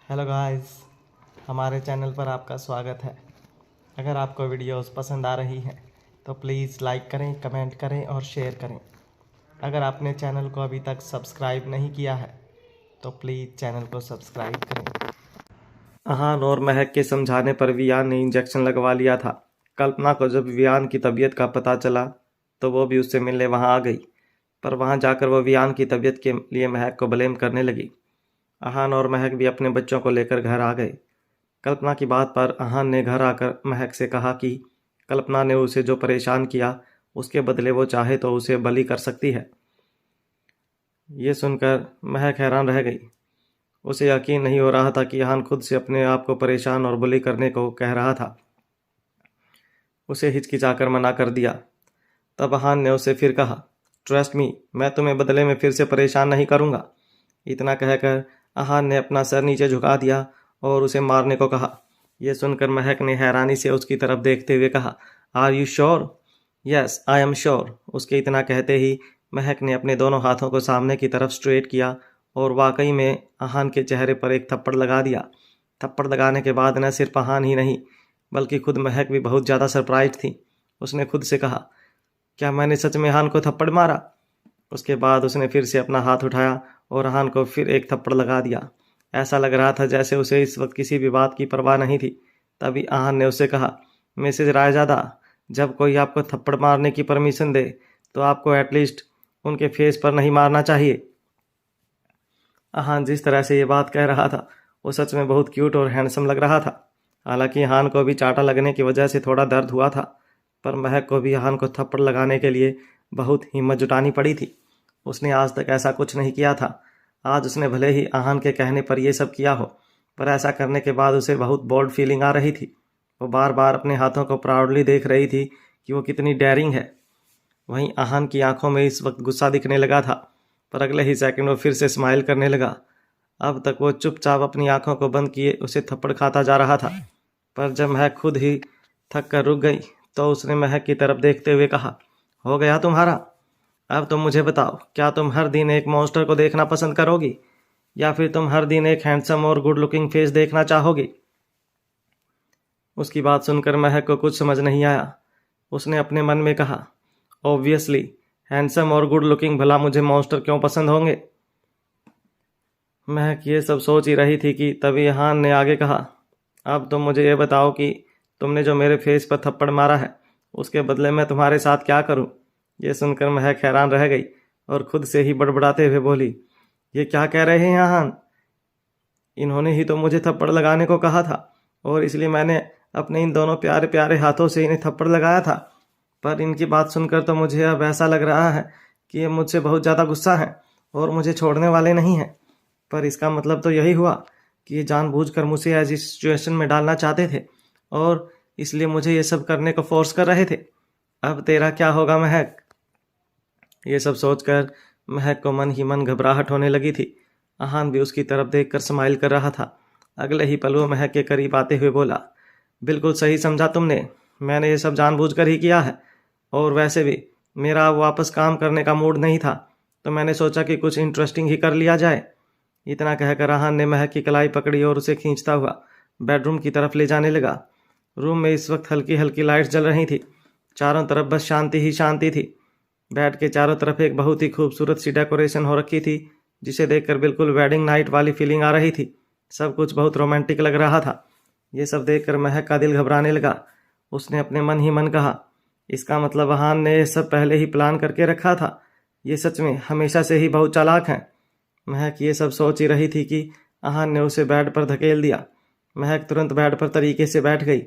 Hello guys, हमारे channel पर आपका स्वागत है। अगर आपको वीडियोस पसंद आ रही हैं तो प्लीज़ लाइक करें, कमेंट करें और शेयर करें। अगर आपने चैनल को अभी तक सब्सक्राइब नहीं किया है तो प्लीज़ चैनल को सब्सक्राइब करें। अहान और महक के समझाने पर वियान ने इंजेक्शन लगवा लिया था। कल्पना को जब वियान की तबीयत का पता चला तो वो भी उससे मिलने वहाँ आ गई, पर वहाँ जाकर वो वियान की तबीयत के लिए महक को ब्लेम करने लगी। अहान और महक भी अपने बच्चों को लेकर घर आ गए। कल्पना की बात पर अहान ने घर आकर महक से कहा कि कल्पना ने उसे जो परेशान किया उसके बदले वो चाहे तो उसे बली कर सकती है। ये सुनकर महक हैरान रह गई। उसे यकीन नहीं हो रहा था कि अहान खुद से अपने आप को परेशान और बली करने को कह रहा था। उसे हिचकिचाकर मना कर दिया। तब अहान ने उसे फिर कहा, ट्रस्ट मी, मैं तुम्हें बदले में फिर से परेशान नहीं करूँगा। इतना कहकर अहान ने अपना सर नीचे झुका दिया और उसे मारने को कहा। यह सुनकर महक ने हैरानी से उसकी तरफ देखते हुए कहा, are you sure? Yes, I am sure. उसके इतना कहते ही महक ने अपने दोनों हाथों को सामने की तरफ स्ट्रेट किया और वाकई में अहान के चेहरे पर एक थप्पड़ लगा दिया। थप्पड़ लगाने के बाद न सिर्फ अहान ही नहीं बल्कि खुद महक भी बहुत ज़्यादा सरप्राइज थी। उसने खुद से कहा, क्या मैंने सच में अहान को थप्पड़ मारा? उसके बाद उसने फिर से अपना हाथ उठाया और अहान को फिर एक थप्पड़ लगा दिया। ऐसा लग रहा था जैसे उसे इस वक्त किसी भी बात की परवाह नहीं थी। तभी अहान ने उसे कहा, मिसेज रायजादा, जब कोई आपको थप्पड़ मारने की परमिशन दे तो आपको एटलीस्ट उनके फेस पर नहीं मारना चाहिए। अहान जिस तरह से ये बात कह रहा था वो सच में बहुत क्यूट और हैंडसम लग रहा था। हालांकि अहान को भी चाटा लगने की वजह से थोड़ा दर्द हुआ था, पर महक को भी अहान को थप्पड़ लगाने के लिए बहुत हिम्मत जुटानी पड़ी थी। उसने आज तक ऐसा कुछ नहीं किया था। आज उसने भले ही अहान के कहने पर यह सब किया हो, पर ऐसा करने के बाद उसे बहुत बोल्ड फीलिंग आ रही थी। वो बार बार अपने हाथों को प्राउडली देख रही थी कि वो कितनी डेयरिंग है। वहीं अहान की आंखों में इस वक्त गुस्सा दिखने लगा था, पर अगले ही सेकंड वो फिर से स्माइल करने लगा। अब तक वो चुपचाप अपनी आंखों को बंद किए उसे थप्पड़ खाता जा रहा था, पर जब महक खुद ही थक कर रुक गई तो उसने महक की तरफ देखते हुए कहा, हो गया तुम्हारा? अब तुम मुझे बताओ, क्या तुम हर दिन एक मॉन्स्टर को देखना पसंद करोगी या फिर तुम हर दिन एक हैंडसम और गुड लुकिंग फेस देखना चाहोगी? उसकी बात सुनकर महक को कुछ समझ नहीं आया। उसने अपने मन में कहा, ऑब्वियसली हैंडसम और गुड लुकिंग, भला मुझे मॉन्स्टर क्यों पसंद होंगे? महक ये सब सोच ही रही थी कि तभी अहान ने आगे कहा, अब तुम मुझे ये बताओ कि तुमने जो मेरे फेस पर थप्पड़ मारा है उसके बदले मैं तुम्हारे साथ क्या करूं? ये सुनकर महक हैरान रह गई और खुद से ही बड़बड़ाते हुए बोली, ये क्या कह रहे हैं अहान? इन्होंने ही तो मुझे थप्पड़ लगाने को कहा था और इसलिए मैंने अपने इन दोनों प्यारे प्यारे हाथों से इन्हें थप्पड़ लगाया था। पर इनकी बात सुनकर तो मुझे अब ऐसा लग रहा है कि ये मुझसे बहुत ज़्यादा गुस्सा है और मुझे छोड़ने वाले नहीं हैं। पर इसका मतलब तो यही हुआ कि ये जानबूझकर मुझे ऐसी सिचुएशन में डालना चाहते थे और इसलिए मुझे ये सब करने को फोर्स कर रहे थे। अब तेरा क्या होगा महक? ये सब सोचकर महक को मन ही मन घबराहट होने लगी थी। अहान भी उसकी तरफ देखकर स्माइल कर रहा था। अगले ही पल वो महक के करीब आते हुए बोला, बिल्कुल सही समझा तुमने, मैंने ये सब जानबूझकर ही किया है और वैसे भी मेरा अब वापस काम करने का मूड नहीं था तो मैंने सोचा कि कुछ इंटरेस्टिंग ही कर लिया जाए। इतना कहकर अहान ने महक की कलाई पकड़ी और उसे खींचता हुआ बेडरूम की तरफ ले जाने लगा। रूम में इस वक्त हल्की हल्की लाइट्स जल रही थी। चारों तरफ बस शांति ही शांति थी। बेड के चारों तरफ एक बहुत ही खूबसूरत सी डेकोरेशन हो रखी थी जिसे देखकर बिल्कुल वेडिंग नाइट वाली फीलिंग आ रही थी। सब कुछ बहुत रोमांटिक लग रहा था। ये सब देखकर महक का दिल घबराने लगा। उसने अपने मन ही मन कहा, इसका मतलब अहान ने यह सब पहले ही प्लान करके रखा था। ये सच में हमेशा से ही बहुत चालाक हैं। महक ये सब सोच ही रही थी कि अहान ने उसे बेड पर धकेल दिया। महक तुरंत बेड पर तरीके से बैठ गई,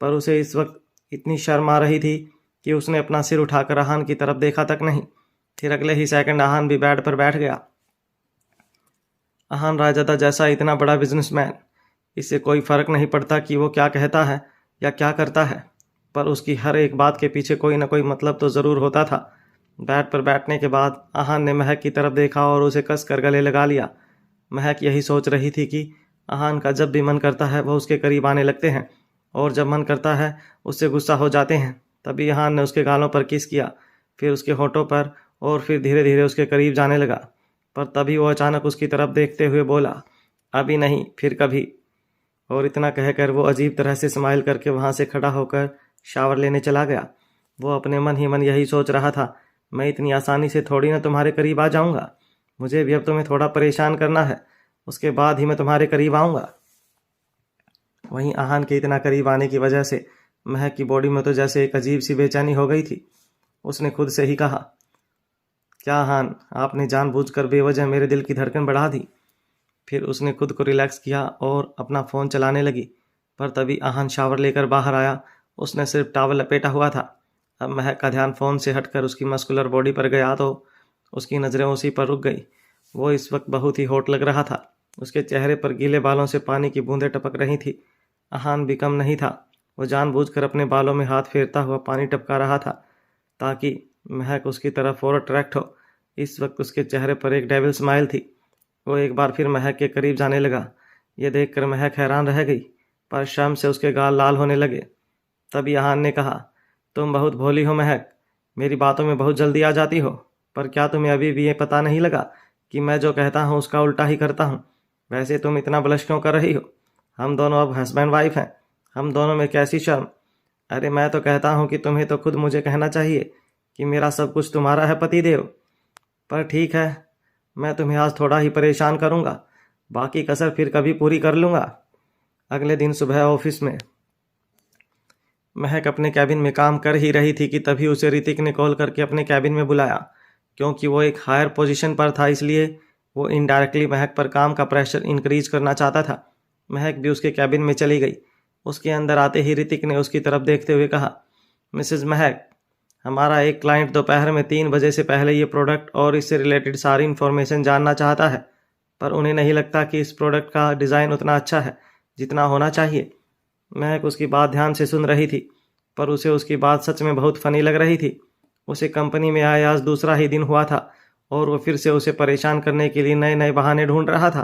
पर उसे इस वक्त इतनी शर्म आ रही थी कि उसने अपना सिर उठाकर अहान की तरफ देखा तक नहीं। फिर अगले ही सेकंड अहान भी बेड पर बैठ गया। अहान रायजादा जैसा इतना बड़ा बिजनेसमैन, इससे कोई फर्क नहीं पड़ता कि वो क्या कहता है या क्या करता है, पर उसकी हर एक बात के पीछे कोई ना कोई मतलब तो ज़रूर होता था। बेड पर बैठने के बाद अहान ने महक की तरफ देखा और उसे कस कर गले लगा लिया। महक यही सोच रही थी कि अहान का जब भी मन करता है वह उसके करीब आने लगते हैं और जब मन करता है उससे गुस्सा हो जाते हैं। तभी अहान ने उसके गालों पर किस किया, फिर उसके होठों पर और फिर धीरे धीरे उसके करीब जाने लगा। पर तभी वो अचानक उसकी तरफ देखते हुए बोला, अभी नहीं, फिर कभी। और इतना कहकर वो अजीब तरह से स्माइल करके वहाँ से खड़ा होकर शावर लेने चला गया। वो अपने मन ही मन यही सोच रहा था, मैं इतनी आसानी से थोड़ी ना तुम्हारे करीब आ जाऊँगा, मुझे भी अब तुम्हें थोड़ा परेशान करना है, उसके बाद ही मैं तुम्हारे करीब आऊँगा। वहीं आहान के इतना करीब आने की वजह से महक की बॉडी में तो जैसे एक अजीब सी बेचैनी हो गई थी। उसने खुद से ही कहा, क्या आहान, आपने जानबूझकर बेवजह मेरे दिल की धड़कन बढ़ा दी। फिर उसने खुद को रिलैक्स किया और अपना फ़ोन चलाने लगी। पर तभी आहान शावर लेकर बाहर आया। उसने सिर्फ टॉवल लपेटा हुआ था। अब महक का ध्यान फ़ोन से हटकर उसकी मस्कुलर बॉडी पर गया तो उसकी नज़रें उसी पर रुक गई। वो इस वक्त बहुत ही हॉट लग रहा था। उसके चेहरे पर गीले बालों से पानी की बूंदें टपक रही थी। आहान भी कम नहीं था। वो जानबूझकर अपने बालों में हाथ फेरता हुआ पानी टपका रहा था ताकि महक उसकी तरफ और अट्रैक्ट हो। इस वक्त उसके चेहरे पर एक डेविल स्माइल थी। वो एक बार फिर महक के करीब जाने लगा। ये देखकर महक हैरान रह गई, पर शर्म से उसके गाल लाल होने लगे। तभी आहान ने कहा, तुम बहुत भोली हो महक, मेरी बातों में बहुत जल्दी आ जाती हो, पर क्या तुम्हें अभी भी ये पता नहीं लगा कि मैं जो कहता हूँ उसका उल्टा ही करता हूँ। वैसे तुम इतना ब्लश क्यों कर रही हो? हम दोनों अब हस्बैंड वाइफ हैं, हम दोनों में कैसी शर्म। अरे मैं तो कहता हूँ कि तुम्हें तो खुद मुझे कहना चाहिए कि मेरा सब कुछ तुम्हारा है पतिदेव। पर ठीक है, मैं तुम्हें आज थोड़ा ही परेशान करूँगा, बाकी कसर फिर कभी पूरी कर लूँगा। अगले दिन सुबह ऑफिस में महक अपने कैबिन में काम कर ही रही थी कि तभी उसे ऋतिक ने कॉल करके अपने कैबिन में बुलाया। क्योंकि वो एक हायर पोजीशन पर था, इसलिए वो इनडायरेक्टली महक पर काम का प्रेशर इंक्रीज करना चाहता था। महक भी उसके कैबिन में चली गई। उसके अंदर आते ही ऋतिक ने उसकी तरफ देखते हुए कहा, मिसेज महक, हमारा एक क्लाइंट दोपहर में 3 बजे से पहले ये प्रोडक्ट और इससे रिलेटेड सारी इन्फॉर्मेशन जानना चाहता है, पर उन्हें नहीं लगता कि इस प्रोडक्ट का डिज़ाइन उतना अच्छा है जितना होना चाहिए। महक उसकी बात ध्यान से सुन रही थी, पर उसे उसकी बात सच में बहुत फनी लग रही थी। उसे कंपनी में आए आज दूसरा ही दिन हुआ था और वो फिर से उसे परेशान करने के लिए नए नए बहाने ढूंढ रहा था।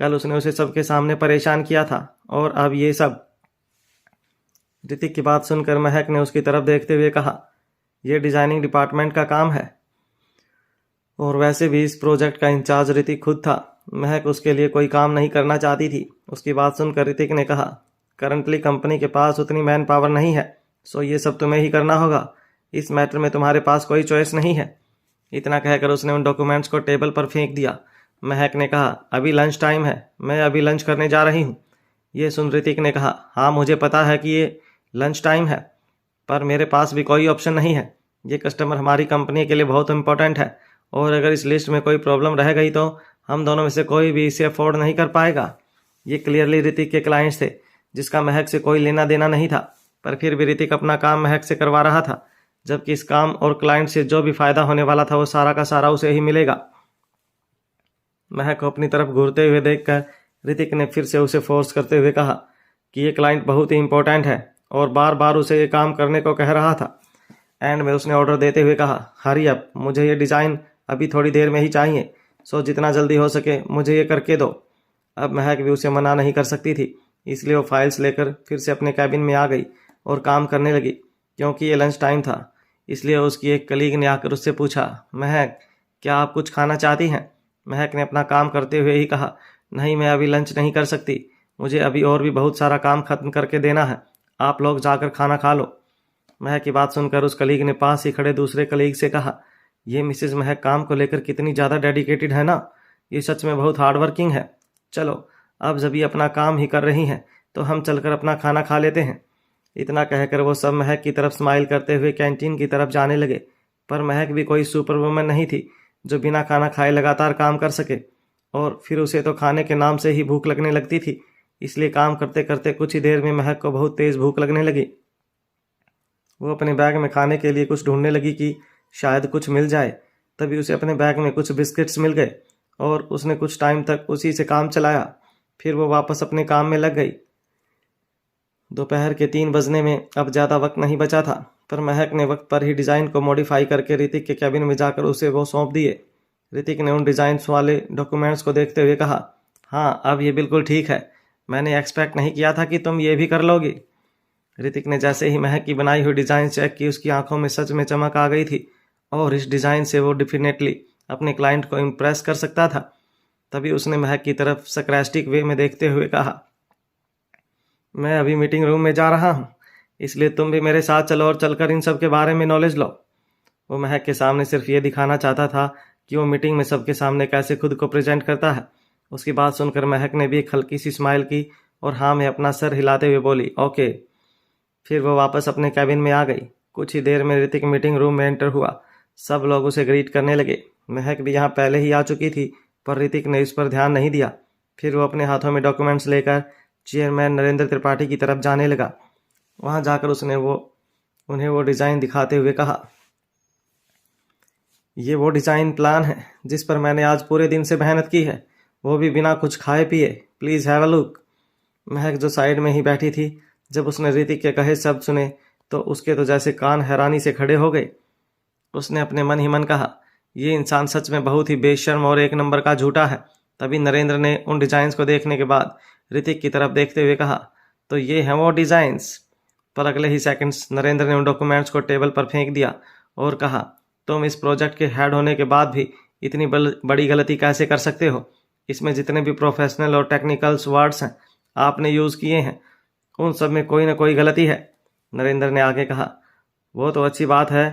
कल उसने उसे सबके सामने परेशान किया था और अब ये सब। ऋतिक की बात सुनकर महक ने उसकी तरफ देखते हुए कहा, यह डिजाइनिंग डिपार्टमेंट का काम है और वैसे भी इस प्रोजेक्ट का इंचार्ज ऋतिक खुद था। महक उसके लिए कोई काम नहीं करना चाहती थी। उसकी बात सुनकर ऋतिक ने कहा, करंटली कंपनी के पास उतनी मैन पावर नहीं है, सो ये सब तुम्हें ही करना होगा। इस मैटर में तुम्हारे पास कोई चॉइस नहीं है। इतना कहकर उसने उन डॉक्यूमेंट्स को टेबल पर फेंक दिया। महक ने कहा, अभी लंच टाइम है, मैं अभी लंच करने जा रही हूँ। ये सुन ऋतिक ने कहा, हाँ मुझे पता है कि ये लंच टाइम है, पर मेरे पास भी कोई ऑप्शन नहीं है। ये कस्टमर हमारी कंपनी के लिए बहुत इंपॉर्टेंट है और अगर इस लिस्ट में कोई प्रॉब्लम रह गई तो हम दोनों में से कोई भी इसे अफोर्ड नहीं कर पाएगा। ये क्लियरली ऋतिक के क्लाइंट्स थे जिसका महक से कोई लेना देना नहीं था, पर फिर भी ऋतिक अपना काम महक से करवा रहा था, जबकि इस काम और क्लाइंट से जो भी फायदा होने वाला था वो सारा का सारा उसे ही मिलेगा। महक को अपनी तरफ घूरते हुए देखकर ऋतिक ने फिर से उसे फोर्स करते हुए कहा कि ये क्लाइंट बहुत ही इंपॉर्टेंट है और बार बार उसे ये काम करने को कह रहा था। एंड में उसने ऑर्डर देते हुए कहा, हरी अप, मुझे ये डिज़ाइन अभी थोड़ी देर में ही चाहिए, सो जितना जल्दी हो सके मुझे ये करके दो। अब महक भी उसे मना नहीं कर सकती थी, इसलिए वो फाइल्स लेकर फिर से अपने कैबिन में आ गई और काम करने लगी। क्योंकि ये लंच टाइम था, इसलिए उसकी एक कलीग ने आकर उससे पूछा, महक क्या आप कुछ खाना चाहती हैं? महक ने अपना काम करते हुए ही कहा, नहीं मैं अभी लंच नहीं कर सकती, मुझे अभी और भी बहुत सारा काम खत्म करके देना है, आप लोग जाकर खाना खा लो। महक की बात सुनकर उस कलीग ने पास ही खड़े दूसरे कलीग से कहा, ये मिसेज महक काम को लेकर कितनी ज़्यादा डेडिकेटेड है ना, ये सच में बहुत हार्ड वर्किंग है। चलो अब जब ये अपना काम ही कर रही हैं तो हम चलकर अपना खाना खा लेते हैं। इतना कहकर वो सब महक की तरफ स्माइल करते हुए कैंटीन की तरफ जाने लगे। पर महक भी कोई सुपर वुमन नहीं थी जो बिना खाना खाए लगातार काम कर सके, और फिर उसे तो खाने के नाम से ही भूख लगने लगती थी। इसलिए काम करते करते कुछ ही देर में महक को बहुत तेज़ भूख लगने लगी। वो अपने बैग में खाने के लिए कुछ ढूंढने लगी कि शायद कुछ मिल जाए। तभी उसे अपने बैग में कुछ बिस्किट्स मिल गए और उसने कुछ टाइम तक उसी से काम चलाया। फिर वो वापस अपने काम में लग गई। दोपहर के 3 बजने में अब ज़्यादा वक्त नहीं बचा था, पर महक ने वक्त पर ही डिज़ाइन को मॉडिफाई करके ऋतिक के कैबिन में जाकर उसे वो सौंप दिए। ऋतिक ने उन डिज़ाइंस वाले डॉक्यूमेंट्स को देखते हुए कहा, हाँ अब ये बिल्कुल ठीक है, मैंने एक्सपेक्ट नहीं किया था कि तुम ये भी कर लोगी। ऋतिक ने जैसे ही महक की बनाई हुई डिज़ाइन चेक की, उसकी आंखों में सच में चमक आ गई थी और इस डिज़ाइन से वो डेफिनेटली अपने क्लाइंट को इम्प्रेस कर सकता था। तभी उसने महक की तरफ सरकास्टिक वे में देखते हुए कहा, मैं अभी मीटिंग रूम में जा रहा हूँ, इसलिए तुम भी मेरे साथ चलो और चलकर इन सब के बारे में नॉलेज लो। वो महक के सामने सिर्फ ये दिखाना चाहता था कि वो मीटिंग में सबके सामने कैसे खुद को प्रेजेंट करता है। उसकी बात सुनकर महक ने भी एक हल्की सी स्माइल की और हाँ में अपना सर हिलाते हुए बोली, ओके। फिर वो वापस अपने कैबिन में आ गई। कुछ ही देर में ऋतिक मीटिंग रूम में एंटर हुआ। सब लोग उसे ग्रीट करने लगे। महक भी यहाँ पहले ही आ चुकी थी, पर ऋतिक ने इस पर ध्यान नहीं दिया। फिर वो अपने हाथों में डॉक्यूमेंट्स लेकर चेयरमैन नरेंद्र त्रिपाठी की तरफ जाने लगा। वहाँ जाकर उसने उन्हें वो डिज़ाइन दिखाते हुए कहा, ये वो डिज़ाइन प्लान है जिस पर मैंने आज पूरे दिन से मेहनत की है, वो भी बिना कुछ खाए पिए। Please have a look. महक जो साइड में ही बैठी थी, जब उसने ऋतिक के कहे शब्द सुने तो उसके तो जैसे कान हैरानी से खड़े हो गए। उसने अपने मन ही मन कहा, ये इंसान सच में बहुत ही बेशर्म और एक नंबर का झूठा है। तभी नरेंद्र ने उन डिज़ाइंस को देखने के बाद ऋतिक की तरफ देखते हुए कहा, तो ये हैं वो डिज़ाइंस। पर अगले ही सेकंड्स नरेंद्र ने उन डॉक्यूमेंट्स को टेबल पर फेंक दिया और कहा, तुम इस प्रोजेक्ट के हेड होने के बाद भी इतनी बड़ी गलती कैसे कर सकते हो? इसमें जितने भी प्रोफेशनल और टेक्निकल्स वर्ड्स हैं आपने यूज़ किए हैं, उन सब में कोई ना कोई गलती है। नरेंद्र ने आगे कहा, वो तो अच्छी बात है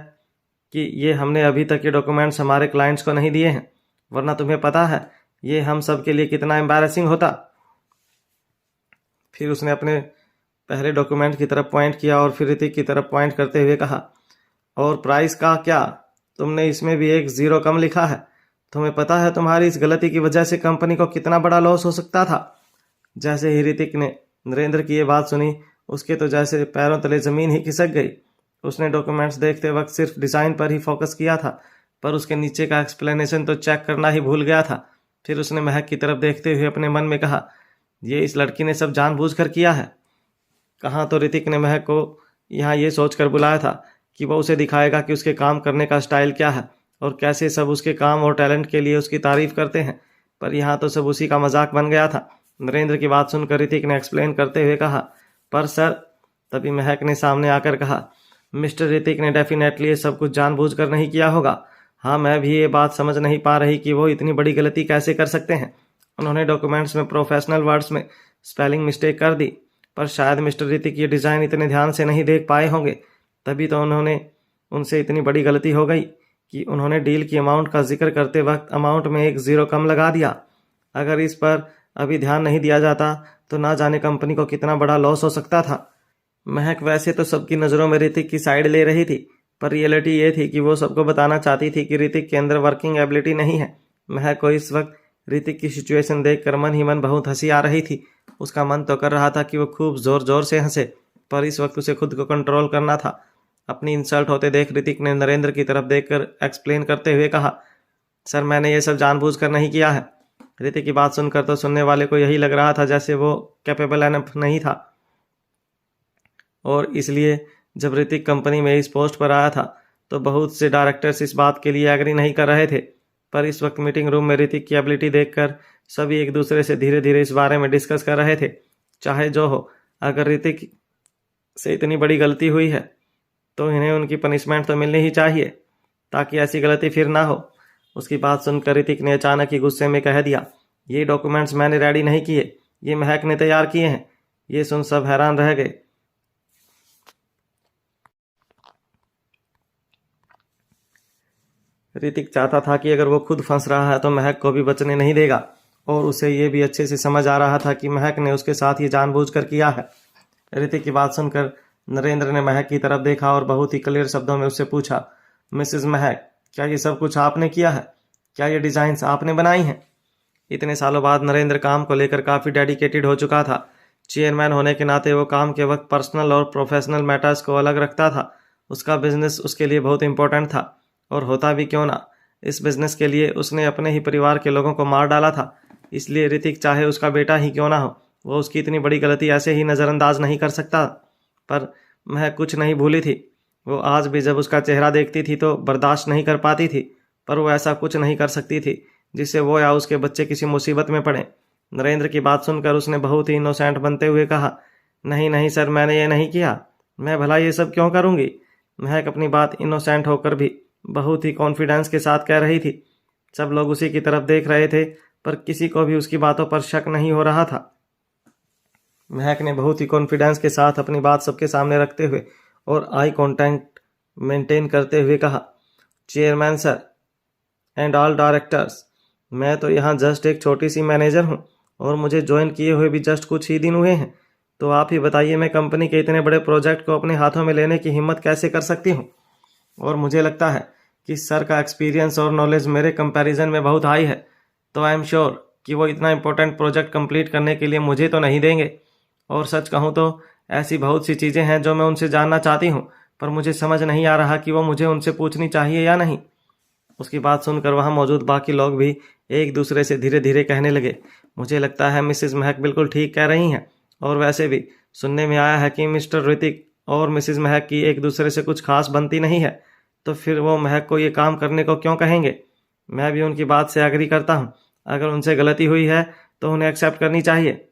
कि ये हमने अभी तक ये डॉक्यूमेंट्स हमारे क्लाइंट्स को नहीं दिए हैं, वरना तुम्हें पता है ये हम सब के लिए कितना एम्बैरेसिंग होता। फिर उसने अपने पहले डॉक्यूमेंट की तरफ पॉइंट किया और फिर ऋतिक की तरफ पॉइंट करते हुए कहा, और प्राइस का क्या? तुमने इसमें भी एक ज़ीरो कम लिखा है। तुम्हें पता है तुम्हारी इस गलती की वजह से कंपनी को कितना बड़ा लॉस हो सकता था? जैसे ही ऋतिक ने नरेंद्र की ये बात सुनी, उसके तो जैसे पैरों तले ज़मीन ही खिसक गई। उसने डॉक्यूमेंट्स देखते वक्त सिर्फ डिज़ाइन पर ही फोकस किया था, पर उसके नीचे का एक्सप्लेनेशन तो चेक करना ही भूल गया था। फिर उसने महक की तरफ देखते हुए अपने मन में कहा, ये इस लड़की ने सब जानबूझकर किया है। कहाँ तो ऋतिक ने महक को यहाँ ये सोचकर बुलाया था कि वो उसे दिखाएगा कि उसके काम करने का स्टाइल क्या है और कैसे सब उसके काम और टैलेंट के लिए उसकी तारीफ करते हैं, पर यहाँ तो सब उसी का मजाक बन गया था। नरेंद्र की बात सुनकर ऋतिक ने एक्सप्लेन करते हुए कहा, पर सर। तभी महक ने सामने आकर कहा, मिस्टर ऋतिक ने डेफिनेटली ये सब कुछ जानबूझकर नहीं किया होगा। हाँ, मैं भी ये बात समझ नहीं पा रही कि वो इतनी बड़ी गलती कैसे कर सकते हैं। उन्होंने डॉक्यूमेंट्स में प्रोफेशनल वर्ड्स में स्पेलिंग मिस्टेक कर दी, पर शायद मिस्टर ऋतिक ये डिज़ाइन इतने ध्यान से नहीं देख पाए होंगे, तभी तो उनसे इतनी बड़ी गलती हो गई कि उन्होंने डील की अमाउंट का जिक्र करते वक्त अमाउंट में एक ज़ीरो कम लगा दिया। अगर इस पर अभी ध्यान नहीं दिया जाता तो ना जाने कंपनी को कितना बड़ा लॉस हो सकता था। महक वैसे तो सबकी नज़रों में ऋतिक की साइड ले रही थी, पर रियलिटी ये थी कि वो सबको बताना चाहती थी कि ऋतिक के अंदर वर्किंग एबिलिटी नहीं है। महक को इस वक्त ऋतिक की सिचुएशन देखकर मन ही मन बहुत हंसी आ रही थी। उसका मन तो कर रहा था कि वो खूब ज़ोर ज़ोर से हंसे, पर इस वक्त उसे खुद को कंट्रोल करना था। अपनी इंसल्ट होते देख ऋतिक ने नरेंद्र की तरफ देखकर एक्सप्लेन करते हुए कहा, सर मैंने ये सब जानबूझकर नहीं किया है। ऋतिक की बात सुनकर तो सुनने वाले को यही लग रहा था जैसे वो कैपेबल एनफ नहीं था, और इसलिए जब ऋतिक कंपनी में इस पोस्ट पर आया था तो बहुत से डायरेक्टर्स इस बात के लिए एग्री नहीं कर रहे थे। पर इस वक्त मीटिंग रूम में ऋतिक की एबिलिटी देखकर सभी एक दूसरे से धीरे धीरे इस बारे में डिस्कस कर रहे थे। चाहे जो हो, अगर ऋतिक से इतनी बड़ी गलती हुई है तो इन्हें उनकी पनिशमेंट तो मिलनी ही चाहिए, ताकि ऐसी गलती फिर ना हो। उसकी बात सुनकर ऋतिक ने अचानक ही गुस्से में कह दिया, ये डॉक्यूमेंट्स मैंने रेडी नहीं किए, ये महक ने तैयार किए हैं। ये सुन सब हैरान रह गए। ऋतिक चाहता था कि अगर वो खुद फंस रहा है तो महक को भी बचने नहीं देगा, और उसे ये भी अच्छे से समझ आ रहा था कि महक ने उसके साथ ये जानबूझकर किया है। ऋतिक की बात सुनकर नरेंद्र ने महक की तरफ देखा और बहुत ही क्लियर शब्दों में उससे पूछा, मिसेस महक, क्या ये सब कुछ आपने किया है? क्या ये डिज़ाइंस आपने बनाई हैं? इतने सालों बाद नरेंद्र काम को लेकर काफ़ी डेडिकेटेड हो चुका था। चेयरमैन होने के नाते वो काम के वक्त पर्सनल और प्रोफेशनल मैटर्स को अलग रखता था। उसका बिजनेस उसके लिए बहुत इंपॉर्टेंट था, और होता भी क्यों ना, इस बिजनेस के लिए उसने अपने ही परिवार के लोगों को मार डाला था। इसलिए ऋतिक चाहे उसका बेटा ही क्यों ना हो, वो उसकी इतनी बड़ी गलती ऐसे ही नज़रअंदाज नहीं कर सकता। पर महक कुछ नहीं भूली थी। वो आज भी जब उसका चेहरा देखती थी तो बर्दाश्त नहीं कर पाती थी, पर वो ऐसा कुछ नहीं कर सकती थी जिससे वो या उसके बच्चे किसी मुसीबत में पड़े। नरेंद्र की बात सुनकर उसने बहुत ही इनोसेंट बनते हुए कहा, नहीं नहीं सर, मैंने ये नहीं किया, मैं भला ये सब क्यों करूँगी। महक अपनी बात इनोसेंट होकर भी बहुत ही कॉन्फिडेंस के साथ कह रही थी। सब लोग उसी की तरफ देख रहे थे, पर किसी को भी उसकी बातों पर शक नहीं हो रहा था। महक ने बहुत ही कॉन्फिडेंस के साथ अपनी बात सबके सामने रखते हुए और आई कांटेक्ट मेंटेन करते हुए कहा, chairman sir and all directors, मैं तो यहाँ जस्ट एक छोटी सी मैनेजर हूँ और मुझे ज्वाइन किए हुए भी जस्ट कुछ ही दिन हुए हैं। तो आप ही बताइए, मैं कंपनी के इतने बड़े प्रोजेक्ट को अपने हाथों में लेने की हिम्मत कैसे कर सकती हूँ? और मुझे लगता है कि सर का एक्सपीरियंस और नॉलेज मेरे कंपैरिजन में बहुत हाई है, तो आई एम श्योर कि वो इतना इंपॉर्टेंट प्रोजेक्ट कंप्लीट करने के लिए मुझे तो नहीं देंगे। और सच कहूँ तो ऐसी बहुत सी चीज़ें हैं जो मैं उनसे जानना चाहती हूँ, पर मुझे समझ नहीं आ रहा कि वो मुझे उनसे पूछनी चाहिए या नहीं। उसकी बात सुनकर वहाँ मौजूद बाकी लोग भी एक दूसरे से धीरे धीरे कहने लगे, मुझे लगता है मिसेस महक बिल्कुल ठीक कह रही हैं, और वैसे भी सुनने में आया है कि मिस्टर ऋतिक और मिसेस महक की एक दूसरे से कुछ खास बनती नहीं है, तो फिर वो महक को ये काम करने को क्यों कहेंगे? मैं भी उनकी बात से एग्री करता हूँ। अगर उनसे गलती हुई है तो उन्हें एक्सेप्ट करनी चाहिए।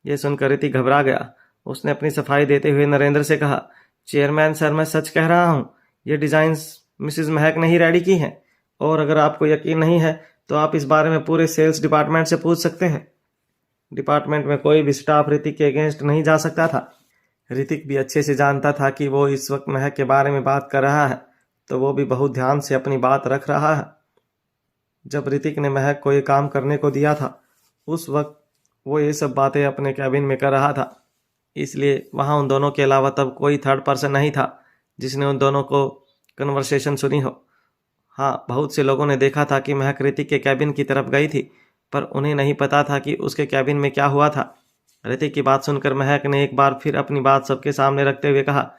ये सुनकर ऋतिक घबरा गया। उसने अपनी सफाई देते हुए नरेंद्र से कहा, चेयरमैन सर, मैं सच कह रहा हूँ, ये डिज़ाइंस मिसेस महक ने ही रेडी की हैं, और अगर आपको यकीन नहीं है तो आप इस बारे में पूरे सेल्स डिपार्टमेंट से पूछ सकते हैं। डिपार्टमेंट में कोई भी स्टाफ ऋतिक के अगेंस्ट नहीं जा सकता था। ऋतिक भी अच्छे से जानता था कि वो इस वक्त महक के बारे में बात कर रहा है, तो वो भी बहुत ध्यान से अपनी बात रख रहा है। जब ऋतिक ने महक को ये काम करने को दिया था, उस वक्त वो ये सब बातें अपने कैबिन में कर रहा था, इसलिए वहाँ उन दोनों के अलावा तब कोई थर्ड पर्सन नहीं था जिसने उन दोनों को कन्वर्सेशन सुनी हो। हाँ, बहुत से लोगों ने देखा था कि महक ऋतिक के कैबिन की तरफ गई थी, पर उन्हें नहीं पता था कि उसके कैबिन में क्या हुआ था। ऋतिक की बात सुनकर महक ने एक बार फिर अपनी बात सबके सामने रखते हुए कहा,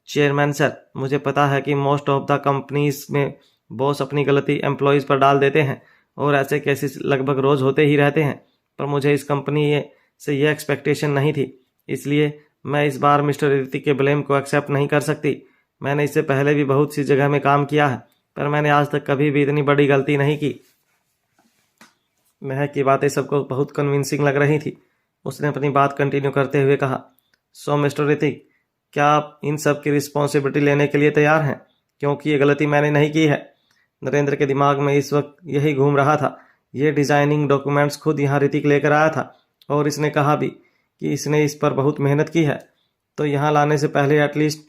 चेयरमैन सर, मुझे पता है कि मोस्ट ऑफ द कंपनीज में बॉस अपनी गलती एम्प्लॉयज़ पर डाल देते हैं और ऐसे केसेस लगभग रोज़ होते ही रहते हैं, पर मुझे इस कंपनी से ये एक्सपेक्टेशन नहीं थी, इसलिए मैं इस बार मिस्टर ऋतिक के ब्लेम को एक्सेप्ट नहीं कर सकती। मैंने इससे पहले भी बहुत सी जगह में काम किया है, पर मैंने आज तक कभी भी इतनी बड़ी गलती नहीं की। महक की बातें सबको बहुत कन्विंसिंग लग रही थी। उसने अपनी बात कंटिन्यू करते हुए कहा, सो मिस्टर ऋतिक, क्या आप इन सब की रिस्पॉन्सिबिलिटी लेने के लिए तैयार हैं? क्योंकि ये गलती मैंने नहीं की है। नरेंद्र के दिमाग में इस वक्त यही घूम रहा था। ये डिज़ाइनिंग डॉक्यूमेंट्स खुद यहाँ ऋतिक लेकर आया था और इसने कहा भी कि इसने इस पर बहुत मेहनत की है, तो यहाँ लाने से पहले एटलीस्ट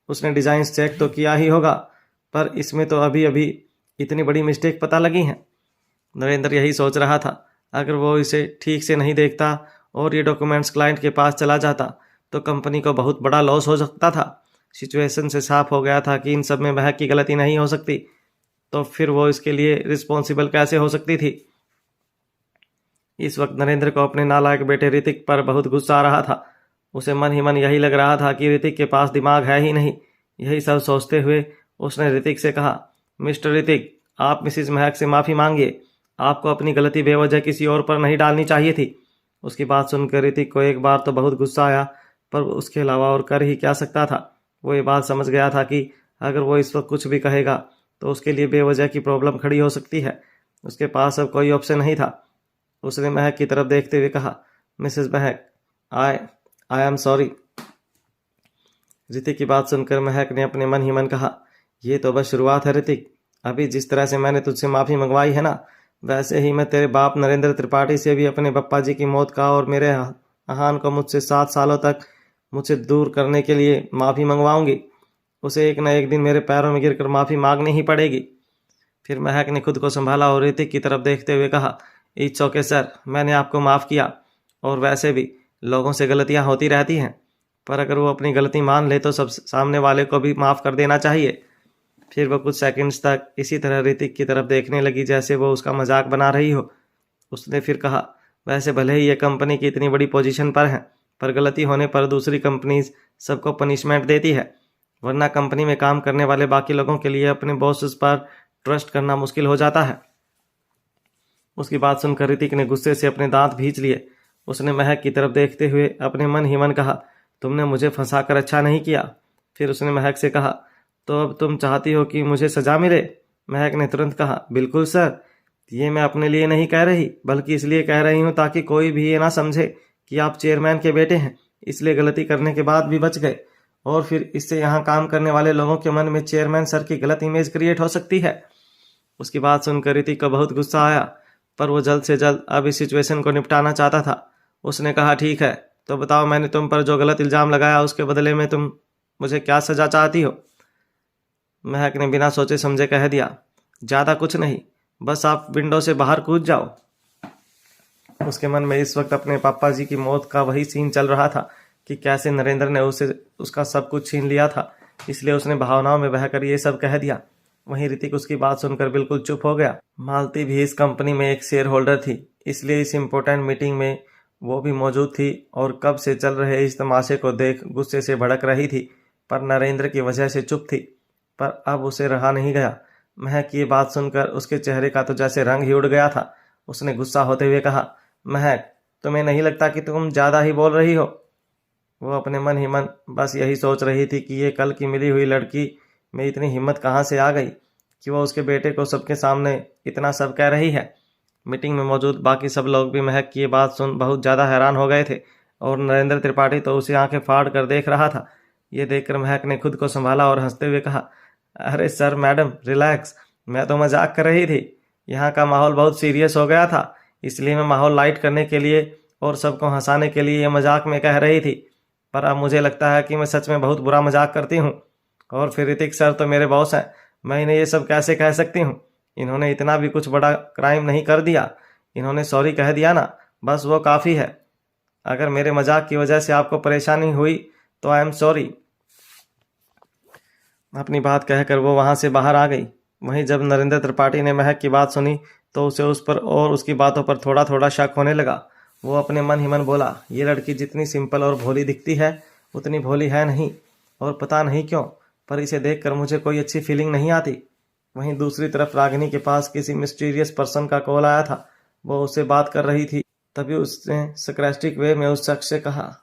उसने डिज़ाइंस चेक तो किया ही होगा, पर इसमें तो अभी अभी इतनी बड़ी मिस्टेक पता लगी हैं। नरेंद्र यही सोच रहा था, अगर वो इसे ठीक से नहीं देखता और ये डॉक्यूमेंट्स क्लाइंट के पास चला जाता तो कंपनी को बहुत बड़ा लॉस हो सकता था। सिचुएशन से साफ हो गया था कि इन सब में महक की गलती नहीं हो सकती, तो फिर वो इसके लिए रिस्पॉन्सिबल कैसे हो सकती थी? इस वक्त नरेंद्र को अपने नालायक बेटे ऋतिक पर बहुत गुस्सा आ रहा था। उसे मन ही मन यही लग रहा था कि ऋतिक के पास दिमाग है ही नहीं। यही सब सोचते हुए उसने ऋतिक से कहा, मिस्टर ऋतिक, आप मिसिस महक से माफ़ी मांगिए। आपको अपनी गलती बेवजह किसी और पर नहीं डालनी चाहिए थी। उसकी बात सुनकर ऋतिक को एक बार तो बहुत गुस्सा आया, पर उसके अलावा और कर ही क्या सकता था। वो ये बात समझ गया था कि अगर वो इस वक्त कुछ भी कहेगा तो उसके लिए बेवजह की प्रॉब्लम खड़ी हो सकती है। उसके पास अब कोई ऑप्शन नहीं था। उसने महक की तरफ देखते हुए कहा, Mrs Mahak, I am sorry. Hrithik की बात सुनकर महक ने अपने मन ही मन कहा, ये तो बस शुरुआत है ऋतिक। अभी जिस तरह से मैंने तुझसे माफ़ी मंगवाई है ना, वैसे ही मैं तेरे बाप नरेंद्र त्रिपाठी से भी अपने पप्पा जी की मौत का और मेरे अहान को मुझसे 7 सालों तक मुझसे दूर करने के लिए माफ़ी मंगवाऊंगी। उसे एक न एक दिन मेरे पैरों में गिरकर माफ़ी मांगनी ही पड़ेगी। फिर महक ने खुद को संभाला और ऋतिक की तरफ देखते हुए कहा, इट्स ओके सर, मैंने आपको माफ़ किया। और वैसे भी लोगों से गलतियां होती रहती हैं, पर अगर वो अपनी गलती मान ले तो सब सामने वाले को भी माफ़ कर देना चाहिए। फिर वो कुछ सेकंड्स तक इसी तरह ऋतिक की तरफ देखने लगी जैसे वो उसका मजाक बना रही हो। उसने फिर कहा, वैसे भले ही ये कंपनी की इतनी बड़ी पोजीशन पर है, पर गलती होने पर दूसरी कंपनीज सबको पनिशमेंट देती है, वरना कंपनी में काम करने वाले बाकी लोगों के लिए अपने बॉसेस पर ट्रस्ट करना मुश्किल हो जाता है। उसकी बात सुनकर ऋतिक ने गुस्से से अपने दांत भींच लिए। उसने महक की तरफ देखते हुए अपने मन ही मन कहा, तुमने मुझे फंसाकर अच्छा नहीं किया। फिर उसने महक से कहा, तो अब तुम चाहती हो कि मुझे सजा मिले? महक ने तुरंत कहा, बिल्कुल सर, ये मैं अपने लिए नहीं कह रही, बल्कि इसलिए कह रही हूँ ताकि कोई भी ये ना समझे कि आप चेयरमैन के बेटे हैं, इसलिए गलती करने के बाद भी बच गए, और फिर इससे यहाँ काम करने वाले लोगों के मन में चेयरमैन सर की गलत इमेज क्रिएट हो सकती है। उसकी बात सुनकर ऋतिक को बहुत गुस्सा आया। पर वो जल्द से जल्द अब इस सिचुएशन को निपटाना चाहता था। उसने कहा, ठीक है, तो बताओ मैंने तुम पर जो गलत इल्ज़ाम लगाया उसके बदले में तुम मुझे क्या सज़ा चाहती हो? महक ने बिना सोचे समझे कह दिया, ज़्यादा कुछ नहीं, बस आप विंडो से बाहर कूद जाओ। उसके मन में इस वक्त अपने पापा जी की मौत का वही सीन चल रहा था कि कैसे नरेंद्र ने उसे उसका सब कुछ छीन लिया था, इसलिए उसने भावनाओं में बहकर ये सब कह दिया। वहीं ऋतिक उसकी बात सुनकर बिल्कुल चुप हो गया। मालती भी इस कंपनी में एक शेयर होल्डर थी, इसलिए इस इम्पोर्टेंट मीटिंग में वो भी मौजूद थी और कब से चल रहे इस तमाशे को देख गुस्से से भड़क रही थी, पर नरेंद्र की वजह से चुप थी। पर अब उसे रहा नहीं गया। महक ये बात सुनकर उसके चेहरे का तो जैसे रंग ही उड़ गया था। उसने गुस्सा होते हुए कहा, महक, तुम्हें नहीं लगता कि तुम ज़्यादा ही बोल रही हो? वो अपने मन ही मन बस यही सोच रही थी कि ये कल की मिली हुई लड़की में इतनी हिम्मत कहाँ से आ गई कि वो उसके बेटे को सबके सामने इतना सब कह रही है। मीटिंग में मौजूद बाकी सब लोग भी महक की ये बात सुन बहुत ज़्यादा हैरान हो गए थे और नरेंद्र त्रिपाठी तो उसे आंखें फाड़ कर देख रहा था। ये देखकर महक ने खुद को संभाला और हंसते हुए कहा, अरे सर मैडम रिलैक्स, मैं तो मजाक कर रही थी। यहाँ का माहौल बहुत सीरियस हो गया था, इसलिए मैं माहौल लाइट करने के लिए और सबको हंसाने के लिए ये मजाक में कह रही थी। पर अब मुझे लगता है कि मैं सच में बहुत बुरा मजाक करती हूँ। और फिर ऋतिक सर तो मेरे बॉस हैं, मैं इन्हें ये सब कैसे कह सकती हूँ? इन्होंने इतना भी कुछ बड़ा क्राइम नहीं कर दिया, इन्होंने सॉरी कह दिया ना, बस वो काफ़ी है। अगर मेरे मजाक की वजह से आपको परेशानी हुई तो आई एम सॉरी। अपनी बात कहकर वो वहाँ से बाहर आ गई। वहीं जब नरेंद्र त्रिपाठी ने महक की बात सुनी तो उसे उस पर और उसकी बातों पर थोड़ा थोड़ा शक होने लगा। वो अपने मन ही मन बोला, ये लड़की जितनी सिंपल और भोली दिखती है उतनी भोली है नहीं, और पता नहीं क्यों पर इसे देखकर मुझे कोई अच्छी फीलिंग नहीं आती। वहीं दूसरी तरफ रागिनी के पास किसी मिस्टीरियस पर्सन का कॉल आया था। वो उससे बात कर रही थी, तभी उसने सरकास्टिक वे में उस शख्स से कहा,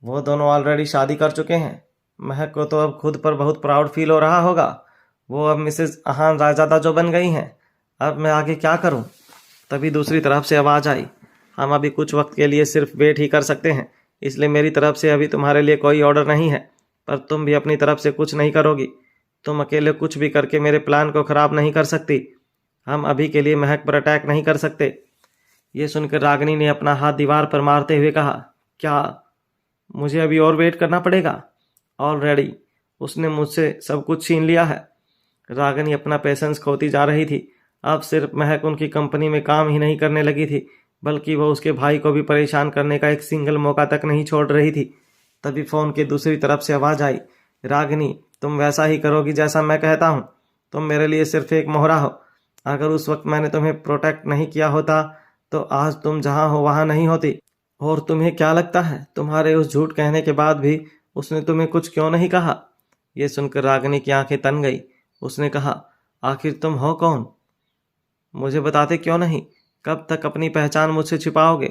वो दोनों ऑलरेडी शादी कर चुके हैं। महक को तो अब खुद पर बहुत प्राउड फील हो रहा होगा। वो अब मिसेज अहान रायजादा जो बन गई हैं। अब मैं आगे क्या करूं? तभी दूसरी तरफ से आवाज़ आई, हम अभी कुछ वक्त के लिए सिर्फ वेट ही कर सकते हैं, इसलिए मेरी तरफ से अभी तुम्हारे लिए कोई ऑर्डर नहीं है, पर तुम भी अपनी तरफ से कुछ नहीं करोगी। तुम अकेले कुछ भी करके मेरे प्लान को ख़राब नहीं कर सकती। हम अभी के लिए महक पर अटैक नहीं कर सकते। ये सुनकर रागिनी ने अपना हाथ दीवार पर मारते हुए कहा, क्या मुझे अभी और वेट करना पड़ेगा? ऑलरेडी उसने मुझसे सब कुछ छीन लिया है। रागिनी अपना पेशेंस खोती जा रही थी। अब सिर्फ महक उनकी कंपनी में काम ही नहीं करने लगी थी, बल्कि वो उसके भाई को भी परेशान करने का एक सिंगल मौका तक नहीं छोड़ रही थी। तभी फ़ोन की दूसरी तरफ से आवाज़ आई, रागिनी, तुम वैसा ही करोगी जैसा मैं कहता हूँ। तुम मेरे लिए सिर्फ एक मोहरा हो। अगर उस वक्त मैंने तुम्हें प्रोटेक्ट नहीं किया होता तो आज तुम जहाँ हो वहाँ नहीं होती। और तुम्हें क्या लगता है, तुम्हारे उस झूठ कहने के बाद भी उसने तुम्हें कुछ क्यों नहीं कहा? यह सुनकर रागिनी की आंखें तन गई। उसने कहा, आखिर तुम हो कौन? मुझे बताते क्यों नहीं? कब तक अपनी पहचान मुझसे छिपाओगे?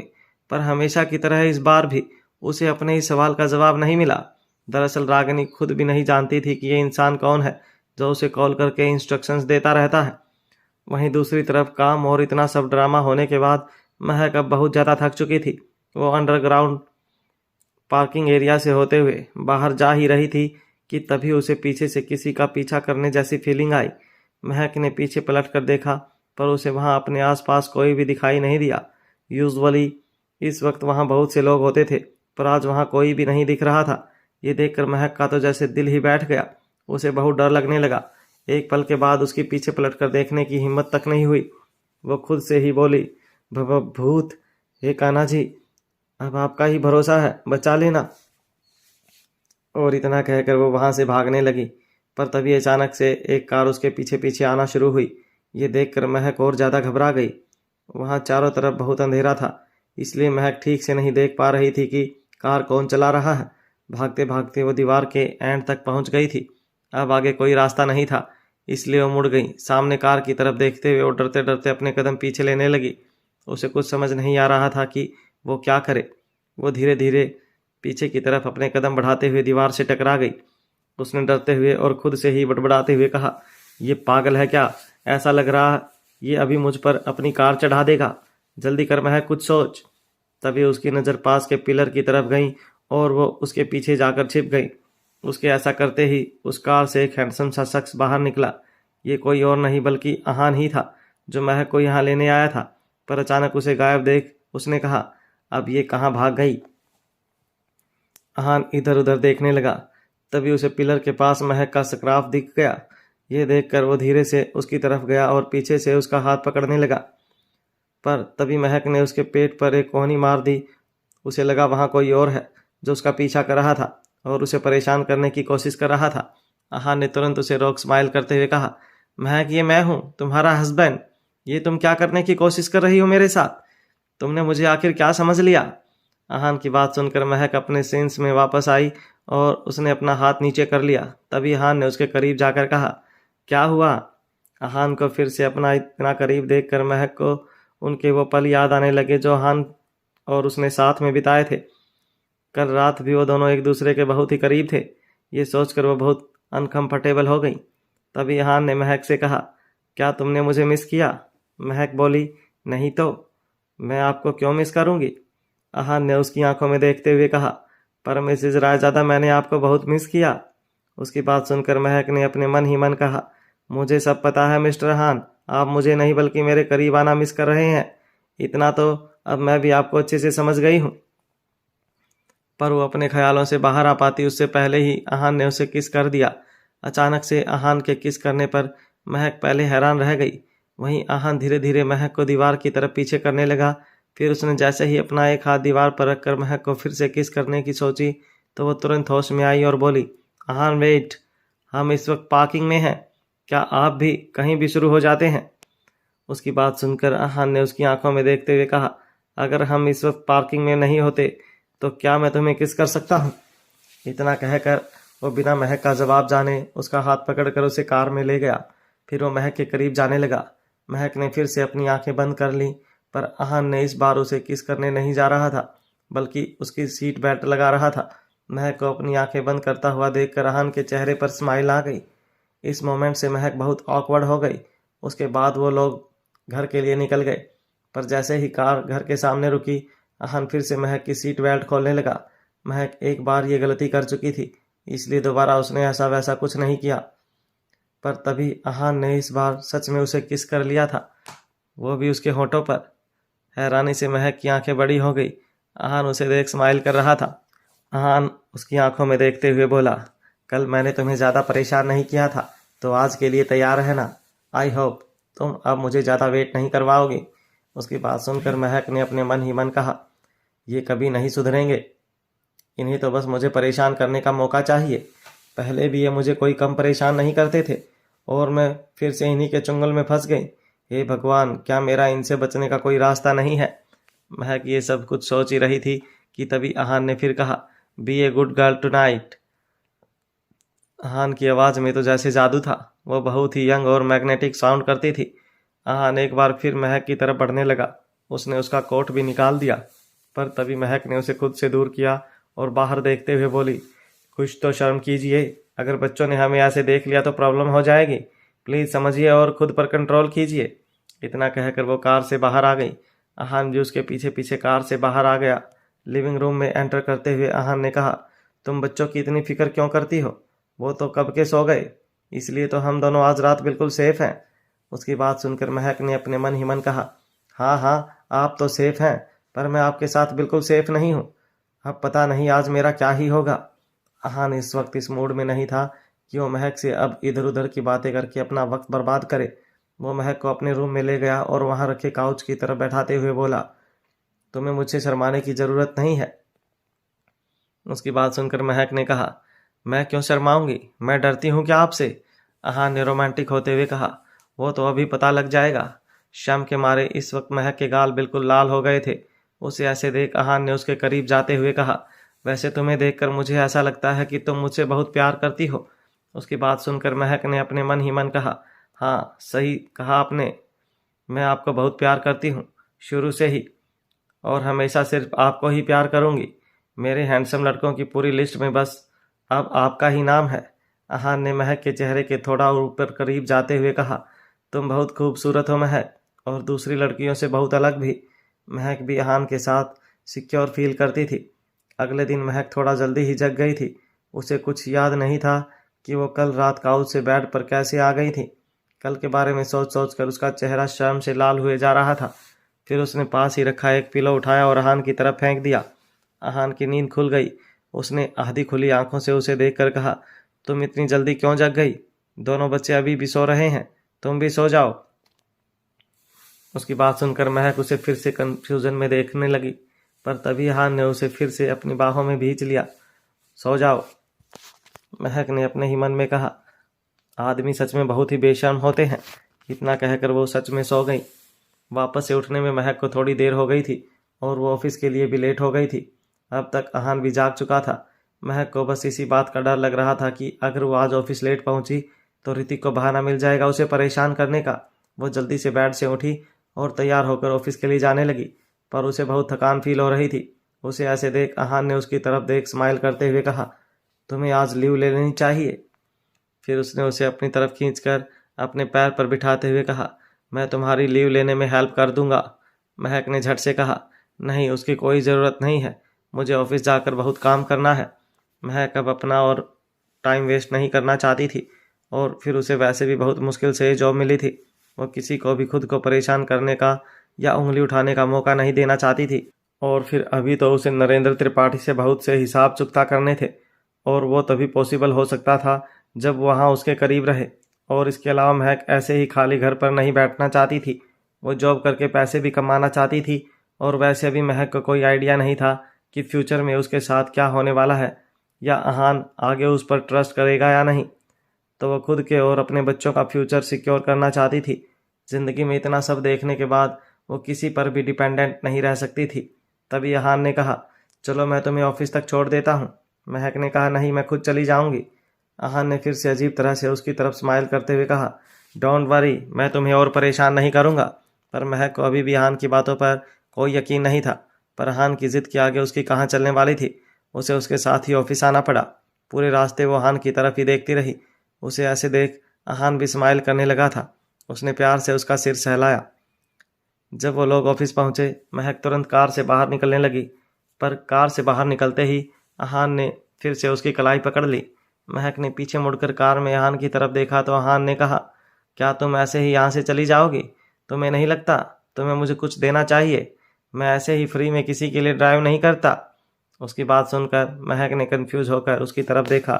पर हमेशा की तरह इस बार भी उसे अपने इस सवाल का जवाब नहीं मिला। दरअसल रागिनी खुद भी नहीं जानती थी कि ये इंसान कौन है जो उसे कॉल करके इंस्ट्रक्शंस देता रहता है। वहीं दूसरी तरफ काम और इतना सब ड्रामा होने के बाद महक अब बहुत ज़्यादा थक चुकी थी। वो अंडरग्राउंड पार्किंग एरिया से होते हुए बाहर जा ही रही थी कि तभी उसे पीछे से किसी का पीछा करने जैसी फीलिंग आई। महक ने पीछे पलट कर देखा पर उसे वहां अपने आसपास कोई भी दिखाई नहीं दिया। यूजुअली इस वक्त वहां बहुत से लोग होते थे, पर आज वहां कोई भी नहीं दिख रहा था। ये देखकर महक का तो जैसे दिल ही बैठ गया। उसे बहुत डर लगने लगा। एक पल के बाद उसकी पीछे पलटकर देखने की हिम्मत तक नहीं हुई। वो खुद से ही बोली, भूत, हे कान्हा जी, अब आपका ही भरोसा है, बचा लेना। और इतना कहकर वो वहां से भागने लगी। पर तभी अचानक से एक कार उसके पीछे पीछे आना शुरू हुई। ये देखकर महक और ज़्यादा घबरा गई। वहाँ चारों तरफ बहुत अंधेरा था, इसलिए महक ठीक से नहीं देख पा रही थी कि कार कौन चला रहा है। भागते भागते वो दीवार के एंड तक पहुँच गई थी। अब आगे कोई रास्ता नहीं था, इसलिए वो मुड़ गई। सामने कार की तरफ देखते हुए वो डरते डरते अपने कदम पीछे लेने लगी। उसे कुछ समझ नहीं आ रहा था कि वो क्या करे। वो धीरे धीरे पीछे की तरफ अपने कदम बढ़ाते हुए दीवार से टकरा गई। उसने डरते हुए और खुद से ही बड़बड़ाते हुए कहा, ये पागल है क्या? ऐसा लग रहा ये अभी मुझ पर अपनी कार चढ़ा देगा। जल्दी कर महक, कुछ सोच। तभी उसकी नज़र पास के पिलर की तरफ गई और वो उसके पीछे जाकर छिप गई। उसके ऐसा करते ही उस कार से एक हैंडसम सा शख्स बाहर निकला। ये कोई और नहीं बल्कि अहान ही था, जो महक को यहाँ लेने आया था। पर अचानक उसे गायब देख उसने कहा, अब ये कहाँ भाग गई। अहान इधर उधर देखने लगा। तभी उसे पिलर के पास महक का स्क्राफ दिख गया। ये देखकर वो धीरे से उसकी तरफ गया और पीछे से उसका हाथ पकड़ने लगा, पर तभी महक ने उसके पेट पर एक कोहनी मार दी। उसे लगा वहाँ कोई और है जो उसका पीछा कर रहा था और उसे परेशान करने की कोशिश कर रहा था। अहान ने तुरंत उसे रोक स्माइल करते हुए कहा, महक, ये मैं हूँ, तुम्हारा हस्बैंड। ये तुम क्या करने की कोशिश कर रही हो मेरे साथ? तुमने मुझे आखिर क्या समझ लिया? अहान की बात सुनकर महक अपने सेंस में वापस आई और उसने अपना हाथ नीचे कर लिया। तभी अहान ने उसके करीब जाकर कहा, क्या हुआ? अहान को फिर से अपना इतना करीब देखकर महक को उनके वो पल याद आने लगे जो अहान और उसने साथ में बिताए थे। कल रात भी वो दोनों एक दूसरे के बहुत ही करीब थे। ये सोचकर वो बहुत अनकंफर्टेबल हो गई। तभी अहान ने महक से कहा, क्या तुमने मुझे मिस किया? महक बोली, नहीं तो मैं आपको क्यों मिस करूंगी? अहान ने उसकी आंखों में देखते हुए कहा, पर मिसेज रायजादा, मैंने आपको बहुत मिस किया। उसकी बात सुनकर महक ने अपने मन ही मन कहा, मुझे सब पता है मिस्टर अहान, आप मुझे नहीं बल्कि मेरे करीब आना मिस कर रहे हैं। इतना तो अब मैं भी आपको अच्छे से समझ गई हूँ। पर वो अपने ख्यालों से बाहर आ पाती उससे पहले ही अहान ने उसे किस कर दिया। अचानक से अहान के किस करने पर महक पहले हैरान रह गई। वहीं अहान धीरे धीरे महक को दीवार की तरफ पीछे करने लगा। फिर उसने जैसे ही अपना एक हाथ दीवार पर रखकर महक को फिर से किस करने की सोची तो वो तुरंत होश में आई और बोली, अहान वेट, हम इस वक्त पार्किंग में हैं, क्या आप भी कहीं भी शुरू हो जाते हैं? उसकी बात सुनकर अहान ने उसकी आंखों में देखते हुए कहा, अगर हम इस वक्त पार्किंग में नहीं होते तो क्या मैं तुम्हें किस कर सकता हूँ? इतना कहकर वो बिना महक का जवाब जाने उसका हाथ पकड़कर उसे कार में ले गया। फिर वो महक के करीब जाने लगा। महक ने फिर से अपनी आंखें बंद कर ली, पर अहान ने इस बार उसे किस करने नहीं जा रहा था बल्कि उसकी सीट बेल्ट लगा रहा था। महक को अपनी आंखें बंद करता हुआ देखकर अहान के चेहरे पर स्माइल आ गई। इस मोमेंट से महक बहुत ऑकवर्ड हो गई। उसके बाद वो लोग घर के लिए निकल गए, पर जैसे ही कार घर के सामने रुकी अहान फिर से महक की सीट बेल्ट खोलने लगा। महक एक बार ये गलती कर चुकी थी, इसलिए दोबारा उसने ऐसा वैसा कुछ नहीं किया। पर तभी अहान ने इस बार सच में उसे किस कर लिया था, वो भी उसके होठों पर। हैरानी से महक की आंखें बड़ी हो गई। अहान उसे देख स्माइल कर रहा था। अहान उसकी आंखों में देखते हुए बोला, कल मैंने तुम्हें ज़्यादा परेशान नहीं किया था, तो आज के लिए तैयार है ना? आई होप तुम अब मुझे ज़्यादा वेट नहीं करवाओगे। उसकी बात सुनकर महक ने अपने मन ही मन कहा, ये कभी नहीं सुधरेंगे, इन्हें तो बस मुझे परेशान करने का मौका चाहिए। पहले भी ये मुझे कोई कम परेशान नहीं करते थे और मैं फिर से इन्हीं के चुंगल में फंस गई। हे भगवान, क्या मेरा इनसे बचने का कोई रास्ता नहीं है? महक ये सब कुछ सोच ही रही थी कि तभी अहान ने फिर कहा, be a good girl tonight. Ahaan की आवाज़ में तो जैसे जादू था। वो बहुत ही यंग और मैग्नेटिक साउंड करती थी। अहान एक बार फिर महक की तरफ बढ़ने लगा। उसने उसका कोट भी निकाल दिया, पर तभी महक ने उसे खुद से दूर किया और बाहर देखते हुए बोली, कुछ तो शर्म कीजिए, अगर बच्चों ने हमें ऐसे देख लिया तो प्रॉब्लम हो जाएगी। प्लीज़ समझिए और खुद पर कंट्रोल कीजिए। इतना कहकर वो कार से बाहर आ गई। अहान भी उसके पीछे पीछे कार से बाहर आ गया। लिविंग रूम में एंटर करते हुए अहान ने कहा, तुम बच्चों की इतनी फिक्र क्यों करती हो? वो तो कब के सो गए, इसलिए तो हम दोनों आज रात बिल्कुल सेफ हैं। उसकी बात सुनकर महक ने अपने मन ही मन कहा, हाँ हाँ, आप तो सेफ हैं, पर मैं आपके साथ बिल्कुल सेफ नहीं हूँ। अब पता नहीं आज मेरा क्या ही होगा। अहान इस वक्त इस मूड में नहीं था कि वो महक से अब इधर उधर की बातें करके अपना वक्त बर्बाद करे। वो महक को अपने रूम में ले गया और वहाँ रखे काउच की तरफ बैठाते हुए बोला, तुम्हें मुझसे शर्माने की ज़रूरत नहीं है। उसकी बात सुनकर महक ने कहा, मैं क्यों शर्माऊंगी, मैं डरती हूँ क्या आपसे? अहान ने रोमांटिक होते हुए कहा, वो तो अभी पता लग जाएगा। शर्म के मारे इस वक्त महक के गाल बिल्कुल लाल हो गए थे। उसे ऐसे देख अहान ने उसके करीब जाते हुए कहा, वैसे तुम्हें देखकर मुझे ऐसा लगता है कि तुम मुझसे बहुत प्यार करती हो। उसकी बात सुनकर महक ने अपने मन ही मन कहा, हाँ सही कहा आपने, मैं आपको बहुत प्यार करती हूँ, शुरू से ही, और हमेशा सिर्फ आपको ही प्यार करूँगी। मेरे हैंडसम लड़कों की पूरी लिस्ट में बस अब आपका ही नाम है। अहान ने महक के चेहरे के थोड़ा ऊपर करीब जाते हुए कहा, तुम बहुत खूबसूरत हो महक, और दूसरी लड़कियों से बहुत अलग भी। महक भी अहान के साथ सिक्योर फील करती थी। अगले दिन महक थोड़ा जल्दी ही जग गई थी। उसे कुछ याद नहीं था कि वो कल रात काउच से बेड पर कैसे आ गई थी। कल के बारे में सोच सोच कर उसका चेहरा शर्म से लाल हुए जा रहा था। फिर उसने पास ही रखा एक पिलो उठाया और अहान की तरफ फेंक दिया। अहान की नींद खुल गई। उसने आधी खुली आंखों से उसे देखकर कहा, तुम इतनी जल्दी क्यों जग गई? दोनों बच्चे अभी भी सो रहे हैं, तुम भी सो जाओ। उसकी बात सुनकर महक उसे फिर से कंफ्यूजन में देखने लगी, पर तभी अहान ने उसे फिर से अपनी बाहों में भींच लिया। सो जाओ, महक ने अपने ही मन में कहा। आदमी सच में बहुत ही बेशर्म होते हैं। इतना कहकर वो सच में सो गई। वापस से उठने में महक को थोड़ी देर हो गई थी और वो ऑफिस के लिए भी लेट हो गई थी। अब तक अहान भी जाग चुका था। महक को बस इसी बात का डर लग रहा था कि अगर वो आज ऑफिस लेट पहुंची तो ऋतिक को बहाना मिल जाएगा उसे परेशान करने का। वो जल्दी से बेड से उठी और तैयार होकर ऑफिस के लिए जाने लगी, पर उसे बहुत थकान फील हो रही थी। उसे ऐसे देख अहान ने उसकी तरफ देख स्माइल करते हुए कहा, तुम्हें आज लीव ले लेनी चाहिए। फिर उसने उसे अपनी तरफ खींचकर अपने पैर पर बिठाते हुए कहा, मैं तुम्हारी लीव लेने में हेल्प कर दूंगा। महक ने झट से कहा, नहीं, उसकी कोई ज़रूरत नहीं है, मुझे ऑफिस जाकर बहुत काम करना है। महक अब अपना और टाइम वेस्ट नहीं करना चाहती थी, और फिर उसे वैसे भी बहुत मुश्किल से जॉब मिली थी। वो किसी को भी खुद को परेशान करने का या उंगली उठाने का मौका नहीं देना चाहती थी। और फिर अभी तो उसे नरेंद्र त्रिपाठी से बहुत से हिसाब चुकता करने थे, और वो तभी पॉसिबल हो सकता था जब वहाँ उसके करीब रहे। और इसके अलावा महक ऐसे ही खाली घर पर नहीं बैठना चाहती थी। वो जॉब करके पैसे भी कमाना चाहती थी, और वैसे भी महक को कोई आइडिया नहीं था कि फ्यूचर में उसके साथ क्या होने वाला है, या अहान आगे उस पर ट्रस्ट करेगा या नहीं। तो वो खुद के और अपने बच्चों का फ्यूचर सिक्योर करना चाहती थी। ज़िंदगी में इतना सब देखने के बाद वो किसी पर भी डिपेंडेंट नहीं रह सकती थी। तभी अहान ने कहा, चलो मैं तुम्हें ऑफिस तक छोड़ देता हूँ। महक ने कहा, नहीं, मैं खुद चली जाऊँगी। अहान ने फिर से अजीब तरह से उसकी तरफ स्माइल करते हुए कहा, डोंट वरी, मैं तुम्हें और परेशान नहीं करूँगा। पर महक को अभी भी अहान की बातों पर कोई यकीन नहीं था, पर अहान की ज़िद के आगे उसकी कहाँ चलने वाली थी। उसे उसके साथ ही ऑफिस आना पड़ा। पूरे रास्ते वो अहान की तरफ ही देखती रही। उसे ऐसे देख अहान भी स्माइल करने लगा था। उसने प्यार से उसका सिर सहलाया। जब वो लोग ऑफिस पहुंचे, महक तुरंत कार से बाहर निकलने लगी, पर कार से बाहर निकलते ही अहान ने फिर से उसकी कलाई पकड़ ली। महक ने पीछे मुड़कर कार में अहान की तरफ देखा तो अहान ने कहा, क्या तुम ऐसे ही यहाँ से चली जाओगी? तुम्हें नहीं लगता तुम्हें मुझे कुछ देना चाहिए? मैं ऐसे ही फ्री में किसी के लिए ड्राइव नहीं करता। उसकी बात सुनकर महक ने कंफ्यूज होकर उसकी तरफ देखा।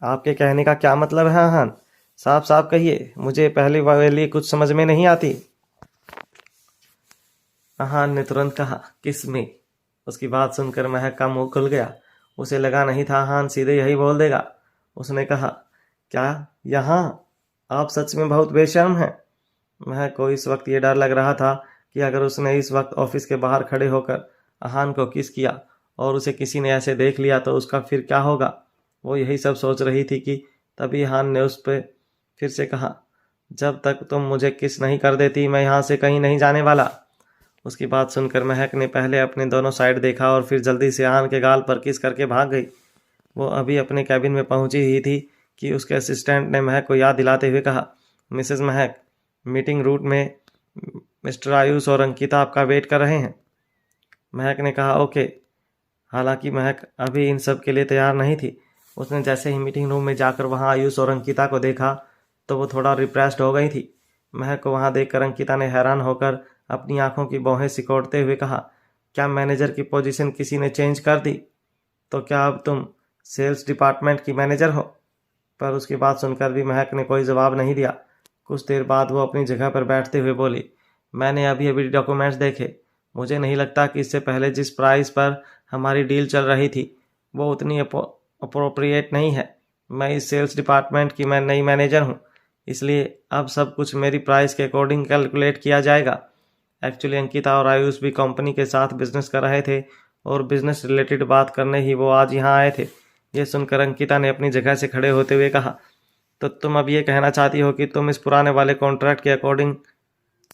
आपके कहने का क्या मतलब है अहान? साफ साफ कहिए, मुझे पहली वाली कुछ समझ में नहीं आती। अहान ने तुरंत कहा, किस में? उसकी बात सुनकर महक का मुंह खुल गया। उसे लगा नहीं था अहान सीधे यही बोल देगा। उसने कहा, क्या यहाँ? आप सच में बहुत बेशर्म हैं। महक को इस वक्त ये डर लग रहा था कि अगर उसने इस वक्त ऑफिस के बाहर खड़े होकर अहान को किस किया और उसे किसी ने ऐसे देख लिया तो उसका फिर क्या होगा। वो यही सब सोच रही थी कि तभी अहान ने उस पर फिर से कहा, जब तक तुम मुझे किस नहीं कर देती मैं यहाँ से कहीं नहीं जाने वाला। उसकी बात सुनकर महक ने पहले अपने दोनों साइड देखा और फिर जल्दी से अहान के गाल पर किस करके भाग गई। वो अभी अपने कैबिन में पहुंची ही थी कि उसके असिस्टेंट ने महक को याद दिलाते हुए कहा, मिसेस महक, मीटिंग रूट में मिस्टर आयुष और अंकिता आपका वेट कर रहे हैं। महक ने कहा, ओके। हालांकि महक अभी इन सब के लिए तैयार नहीं थी। उसने जैसे ही मीटिंग रूम में जाकर वहां आयुष और अंकिता को देखा तो वो थोड़ा रिप्रेस्ड हो गई थी। महक को वहां देखकर अंकिता ने हैरान होकर अपनी आंखों की भौहें सिकोड़ते हुए कहा, क्या मैनेजर की पोजीशन किसी ने चेंज कर दी? तो क्या अब तुम सेल्स डिपार्टमेंट की मैनेजर हो? पर उसकी बात सुनकर भी महक ने कोई जवाब नहीं दिया। कुछ देर बाद वो अपनी जगह पर बैठते हुए बोली, मैंने अभी अभी डॉक्यूमेंट्स देखे। मुझे नहीं लगता कि इससे पहले जिस प्राइस पर हमारी डील चल रही थी वो उतनी अप्रोप्रिएट नहीं है। मैं इस सेल्स डिपार्टमेंट की मैं नई मैनेजर हूँ, इसलिए अब सब कुछ मेरी प्राइस के अकॉर्डिंग कैलकुलेट किया जाएगा। एक्चुअली अंकिता और आयुष भी कंपनी के साथ बिजनेस कर रहे थे और बिजनेस रिलेटेड बात करने ही वो आज यहाँ आए थे। ये सुनकर अंकिता ने अपनी जगह से खड़े होते हुए कहा, तो तुम अब ये कहना चाहती हो कि तुम इस पुराने वाले कॉन्ट्रैक्ट के अकॉर्डिंग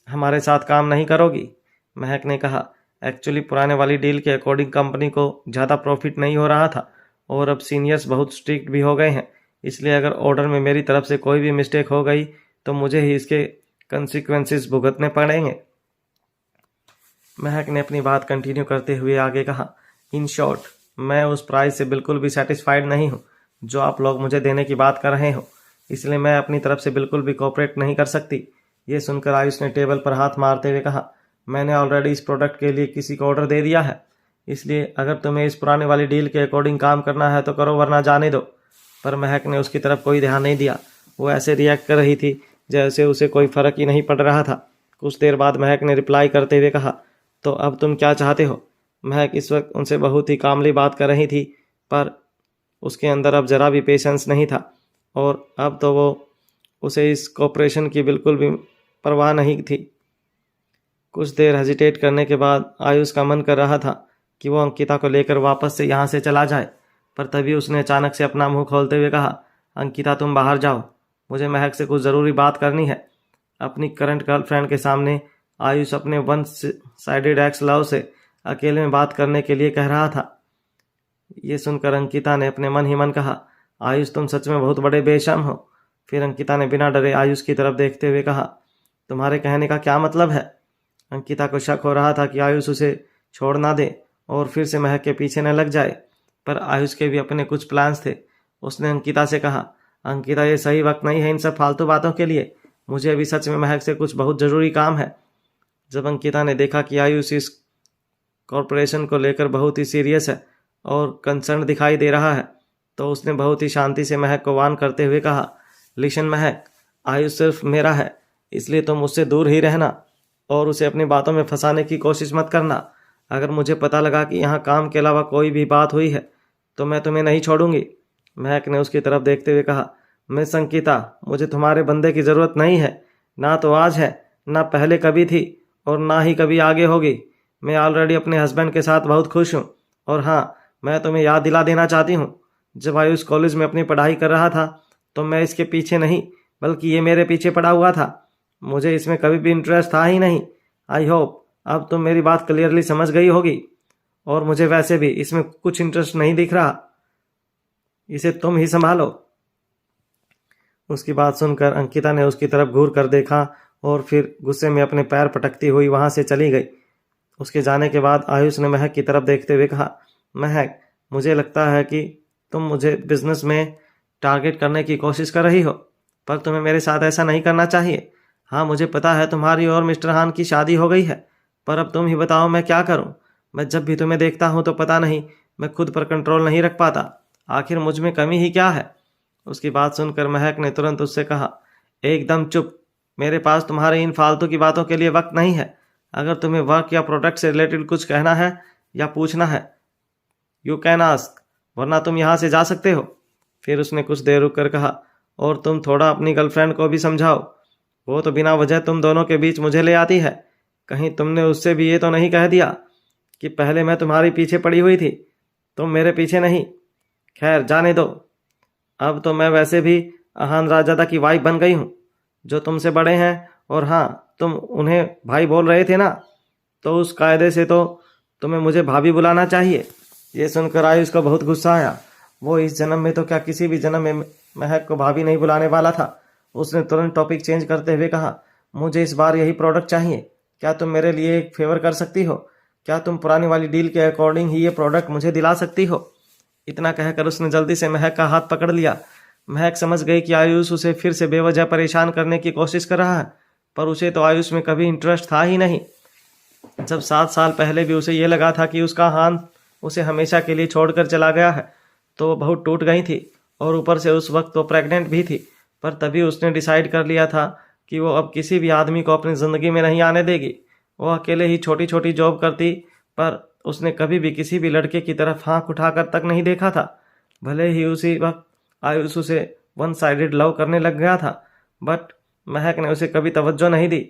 हमारे साथ काम नहीं करोगी? महक ने कहा, एक्चुअली पुराने वाली डील के अकॉर्डिंग कंपनी को ज़्यादा प्रॉफिट नहीं हो रहा था और अब सीनियर्स बहुत स्ट्रिक्ट भी हो गए हैं, इसलिए अगर ऑर्डर में मेरी तरफ से कोई भी मिस्टेक हो गई तो मुझे ही इसके कंसिक्वेंसेस भुगतने पड़ेंगे। महक ने अपनी बात कंटिन्यू करते हुए आगे कहा, इन शॉर्ट, मैं उस प्राइस से बिल्कुल भी सेटिस्फाइड नहीं हूँ जो आप लोग मुझे देने की बात कर रहे हो, इसलिए मैं अपनी तरफ से बिल्कुल भी कोऑपरेट नहीं कर सकती। ये सुनकर आयुष ने टेबल पर हाथ मारते हुए कहा, मैंने ऑलरेडी इस प्रोडक्ट के लिए किसी को ऑर्डर दे दिया है, इसलिए अगर तुम्हें इस पुराने वाली डील के अकॉर्डिंग काम करना है तो करो, वरना जाने दो। पर महक ने उसकी तरफ कोई ध्यान नहीं दिया। वो ऐसे रिएक्ट कर रही थी जैसे उसे कोई फ़र्क ही नहीं पड़ रहा था। कुछ देर बाद महक ने रिप्लाई करते हुए कहा, तो अब तुम क्या चाहते हो? महक इस वक्त उनसे बहुत ही कामली बात कर रही थी, पर उसके अंदर अब ज़रा भी पेशेंस नहीं था और अब तो वो उसे इस कॉपरेशन की बिल्कुल भी परवाह नहीं थी। कुछ देर हेजिटेट करने के बाद आयुष का मन कर रहा था कि वो अंकिता को लेकर वापस से यहाँ से चला जाए, पर तभी उसने अचानक से अपना मुंह खोलते हुए कहा, अंकिता तुम बाहर जाओ, मुझे महक से कुछ ज़रूरी बात करनी है। अपनी करंट गर्लफ्रेंड के सामने आयुष अपने वन साइडेड एक्स लव से अकेले में बात करने के लिए कह रहा था। ये सुनकर अंकिता ने अपने मन ही मन कहा, आयुष तुम सच में बहुत बड़े बेशर्म हो। फिर अंकिता ने बिना डरे आयुष की तरफ देखते हुए कहा, तुम्हारे कहने का क्या मतलब है? अंकिता को शक हो रहा था कि आयुष उसे छोड़ ना दे और फिर से महक के पीछे न लग जाए, पर आयुष के भी अपने कुछ प्लान्स थे। उसने अंकिता से कहा, अंकिता ये सही वक्त नहीं है इन सब फालतू बातों के लिए, मुझे अभी सच में महक से कुछ बहुत ज़रूरी काम है। जब अंकिता ने देखा कि आयुष इस कॉरपोरेशन को लेकर बहुत ही सीरियस है और कंसर्न दिखाई दे रहा है, तो उसने बहुत ही शांति से महक को वार्न करते हुए कहा, लिशन महक, आयुष सिर्फ मेरा है, इसलिए तुम उससे दूर ही रहना और उसे अपनी बातों में फंसाने की कोशिश मत करना। अगर मुझे पता लगा कि यहाँ काम के अलावा कोई भी बात हुई है तो मैं तुम्हें नहीं छोड़ूंगी। महक ने उसकी तरफ देखते हुए कहा, मिस अंकिता, मुझे तुम्हारे बंदे की ज़रूरत नहीं है, ना तो आज है, ना पहले कभी थी और ना ही कभी आगे होगी। मैं ऑलरेडी अपने हस्बैंड के साथ बहुत खुश हूँ। और हाँ, मैं तुम्हें याद दिला देना चाहती हूँ, जब आयुष कॉलेज में अपनी पढ़ाई कर रहा था तो मैं इसके पीछे नहीं बल्कि ये मेरे पीछे पड़ा हुआ था। मुझे इसमें कभी भी इंटरेस्ट था ही नहीं। आई होप अब तुम मेरी बात क्लियरली समझ गई होगी। और मुझे वैसे भी इसमें कुछ इंटरेस्ट नहीं दिख रहा, इसे तुम ही संभालो। उसकी बात सुनकर अंकिता ने उसकी तरफ घूर कर देखा और फिर गुस्से में अपने पैर पटकती हुई वहाँ से चली गई। उसके जाने के बाद आयुष ने महक की तरफ देखते हुए कहा, महक, मुझे लगता है कि तुम मुझे बिजनेस में टारगेट करने की कोशिश कर रही हो, पर तुम्हें मेरे साथ ऐसा नहीं करना चाहिए। हाँ, मुझे पता है तुम्हारी और मिस्टर हान की शादी हो गई है, पर अब तुम ही बताओ मैं क्या करूं? मैं जब भी तुम्हें देखता हूं तो पता नहीं मैं खुद पर कंट्रोल नहीं रख पाता। आखिर मुझ में कमी ही क्या है? उसकी बात सुनकर महक ने तुरंत उससे कहा, एकदम चुप, मेरे पास तुम्हारे इन फालतू की बातों के लिए वक्त नहीं है। अगर तुम्हें वर्क या प्रोडक्ट से रिलेटेड कुछ कहना है या पूछना है, यू कैन आस्क, वरना तुम यहाँ से जा सकते हो। फिर उसने कुछ देर रुक कर कहा, और तुम थोड़ा अपनी गर्लफ्रेंड को भी समझाओ, वो तो बिना वजह तुम दोनों के बीच मुझे ले आती है। कहीं तुमने उससे भी ये तो नहीं कह दिया कि पहले मैं तुम्हारी पीछे पड़ी हुई थी, तुम मेरे पीछे नहीं। खैर जाने दो, अब तो मैं वैसे भी अहान राजादा की वाइफ बन गई हूँ, जो तुमसे बड़े हैं। और हाँ, तुम उन्हें भाई बोल रहे थे ना, तो उस कायदे से तो तुम्हें मुझे भाभी बुलाना चाहिए। ये सुनकर आयुष को बहुत गुस्सा आया। वो इस जन्म में तो क्या किसी भी जन्म में महक को भाभी नहीं बुलाने वाला था। उसने तुरंत टॉपिक चेंज करते हुए कहा, मुझे इस बार यही प्रोडक्ट चाहिए, क्या तुम मेरे लिए एक फेवर कर सकती हो? क्या तुम पुरानी वाली डील के अकॉर्डिंग ही ये प्रोडक्ट मुझे दिला सकती हो? इतना कहकर उसने जल्दी से महक का हाथ पकड़ लिया। महक समझ गई कि आयुष उसे फिर से बेवजह परेशान करने की कोशिश कर रहा है, पर उसे तो आयुष में कभी इंटरेस्ट था ही नहीं। जब 7 साल पहले भी उसे ये लगा था कि उसका हान उसे हमेशा के लिए छोड़कर चला गया है, तो वो बहुत टूट गई थी और ऊपर से उस वक्त वो प्रेग्नेंट भी थी। पर तभी उसने डिसाइड कर लिया था कि वो अब किसी भी आदमी को अपनी ज़िंदगी में नहीं आने देगी। वो अकेले ही छोटी छोटी जॉब करती, पर उसने कभी भी किसी भी लड़के की तरफ आँख उठाकर तक नहीं देखा था। भले ही उसी वक्त आयुष उसे वन साइडेड लव करने लग गया था, बट महक ने उसे कभी तवज्जो नहीं दी।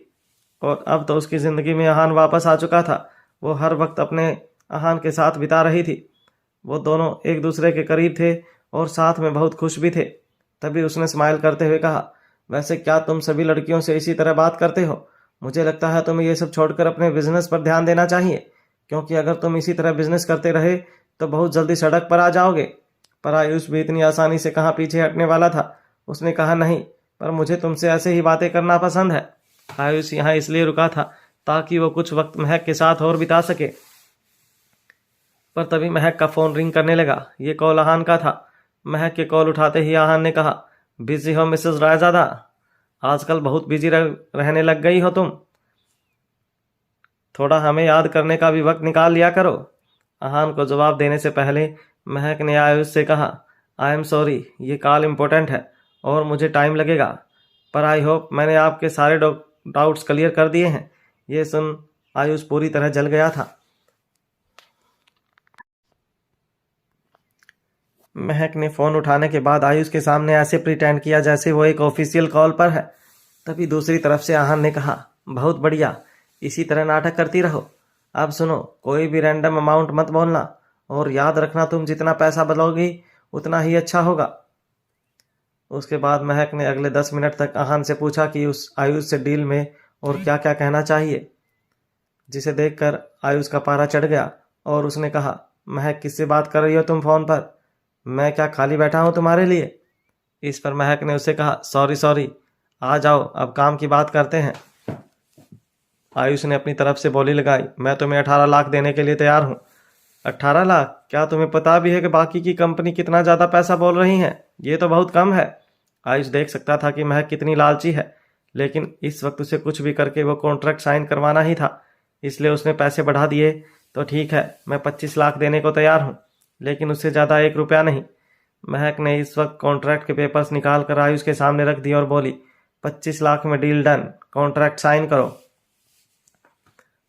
और अब तो उसकी ज़िंदगी में अहान वापस आ चुका था। वो हर वक्त अपने अहान के साथ बिता रही थी। वो दोनों एक दूसरे के करीब थे और साथ में बहुत खुश भी थे। तभी उसने स्माइल करते हुए कहा, वैसे क्या तुम सभी लड़कियों से इसी तरह बात करते हो? मुझे लगता है तुम्हें ये सब छोड़कर अपने बिजनेस पर ध्यान देना चाहिए, क्योंकि अगर तुम इसी तरह बिजनेस करते रहे तो बहुत जल्दी सड़क पर आ जाओगे। पर आयुष भी इतनी आसानी से कहाँ पीछे हटने वाला था। उसने कहा, नहीं, पर मुझे तुमसे ऐसे ही बातें करना पसंद है। आयुष यहाँ इसलिए रुका था ताकि वो कुछ वक्त महक के साथ और बिता सके। पर तभी महक का फ़ोन रिंग करने लगा। ये कॉल आहान का था। महक के कॉल उठाते ही आहान ने कहा, बिजी हो मिसेस रायजादा? आजकल बहुत बिजी रहने लग गई हो तुम। थोड़ा हमें याद करने का भी वक्त निकाल लिया करो। अहान को जवाब देने से पहले महक ने आयुष से कहा, आई एम सॉरी, ये कॉल इम्पोर्टेंट है और मुझे टाइम लगेगा, पर आई होप मैंने आपके सारे डाउट्स क्लियर कर दिए हैं। ये सुन आयुष पूरी तरह जल गया था। महक ने फ़ोन उठाने के बाद आयुष के सामने ऐसे प्रिटेंड किया जैसे वो एक ऑफिशियल कॉल पर है। तभी दूसरी तरफ से आहान ने कहा, बहुत बढ़िया, इसी तरह नाटक करती रहो। अब सुनो, कोई भी रैंडम अमाउंट मत बोलना और याद रखना तुम जितना पैसा बोलोगी उतना ही अच्छा होगा। उसके बाद महक ने अगले 10 मिनट तक आहान से पूछा कि उस आयुष से डील में और क्या क्या कहना चाहिए, जिसे देखकर आयुष का पारा चढ़ गया और उसने कहा, महक किससे बात कर रही हो तुम फ़ोन पर? मैं क्या खाली बैठा हूँ तुम्हारे लिए? इस पर महक ने उससे कहा, सॉरी, आ जाओ अब काम की बात करते हैं। आयुष ने अपनी तरफ से बोली लगाई, मैं तुम्हें 18 लाख देने के लिए तैयार हूँ। 18 लाख? क्या तुम्हें पता भी है कि बाकी की कंपनी कितना ज़्यादा पैसा बोल रही है? ये तो बहुत कम है। आयुष देख सकता था कि महक कितनी लालची है, लेकिन इस वक्त उसे कुछ भी करके वो कॉन्ट्रैक्ट साइन करवाना ही था, इसलिए उसने पैसे बढ़ा दिए। तो ठीक है, मैं 25 लाख देने को तैयार हूँ, लेकिन उससे ज़्यादा 1 रुपया नहीं। महक ने इस वक्त कॉन्ट्रैक्ट के पेपर्स निकाल कर आयुष के सामने रख दिए और बोली, 25 लाख में डील डन, कॉन्ट्रैक्ट साइन करो।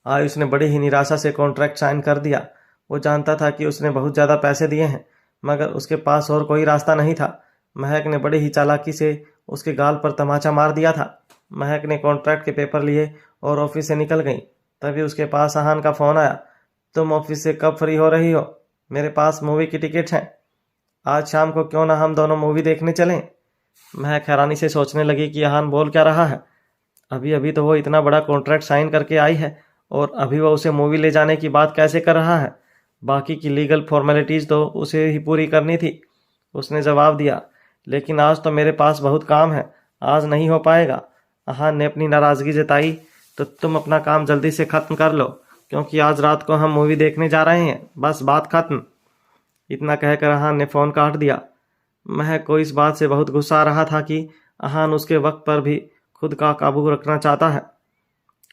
आयुष ने बड़ी ही निराशा से कॉन्ट्रैक्ट साइन कर दिया। वो जानता था कि उसने बहुत ज़्यादा पैसे दिए हैं, मगर उसके पास और कोई रास्ता नहीं था। महक ने बड़ी ही चालाकी से उसके गाल पर तमाचा मार दिया था। महक ने कॉन्ट्रैक्ट के पेपर लिए और ऑफिस से निकल गई। तभी उसके पास आहान का फ़ोन आया, तुम ऑफिस से कब फ्री हो रही हो? मेरे पास मूवी की टिकट है, आज शाम को क्यों ना हम दोनों मूवी देखने चलें? महक हैरानी से सोचने लगी कि आहान बोल क्या रहा है। अभी अभी तो वो इतना बड़ा कॉन्ट्रैक्ट साइन करके आई है और अभी वो उसे मूवी ले जाने की बात कैसे कर रहा है? बाकी की लीगल फॉर्मेलिटीज़ तो उसे ही पूरी करनी थी। उसने जवाब दिया, लेकिन आज तो मेरे पास बहुत काम है, आज नहीं हो पाएगा। आहान ने अपनी नाराज़गी जताई, तो तुम अपना काम जल्दी से ख़त्म कर लो, क्योंकि आज रात को हम मूवी देखने जा रहे हैं, बस बात ख़त्म। इतना कहकर आहान ने फ़ोन काट दिया। महक को इस बात से बहुत गुस्सा आ रहा था कि आहान उसके वक्त पर भी खुद का काबू रखना चाहता है।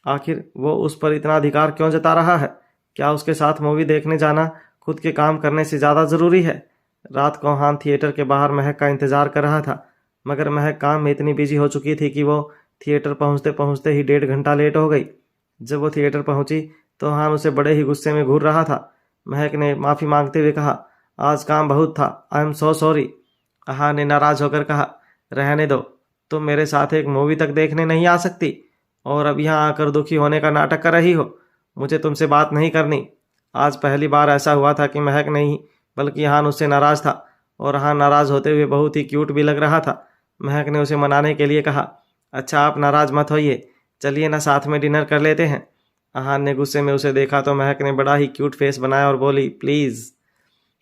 आखिर वो उस पर इतना अधिकार क्यों जता रहा है? क्या उसके साथ मूवी देखने जाना खुद के काम करने से ज़्यादा ज़रूरी है? रात को आहान थिएटर के बाहर महक का इंतज़ार कर रहा था, मगर महक काम में इतनी बिजी हो चुकी थी कि वो थिएटर पहुंचते पहुंचते ही 1.5 घंटा लेट हो गई। जब वो थिएटर पहुंची तो आहान उसे बड़े ही गुस्से में घूर रहा था। महक ने माफ़ी मांगते हुए कहा, आज काम बहुत था, आई एम सो सॉरी। आहान ने नाराज़ होकर कहा, रहने दो, तुम मेरे साथ एक मूवी तक देखने नहीं आ सकती और अब यहाँ आकर दुखी होने का नाटक कर रही हो। मुझे तुमसे बात नहीं करनी। आज पहली बार ऐसा हुआ था कि महक नहीं बल्कि आहान उससे नाराज़ था, और आहान नाराज़ होते हुए बहुत ही क्यूट भी लग रहा था। महक ने उसे मनाने के लिए कहा, अच्छा आप नाराज़ मत होइए, चलिए ना साथ में डिनर कर लेते हैं। आहान ने गुस्से में उसे देखा तो महक ने बड़ा ही क्यूट फेस बनाया और बोली, प्लीज़।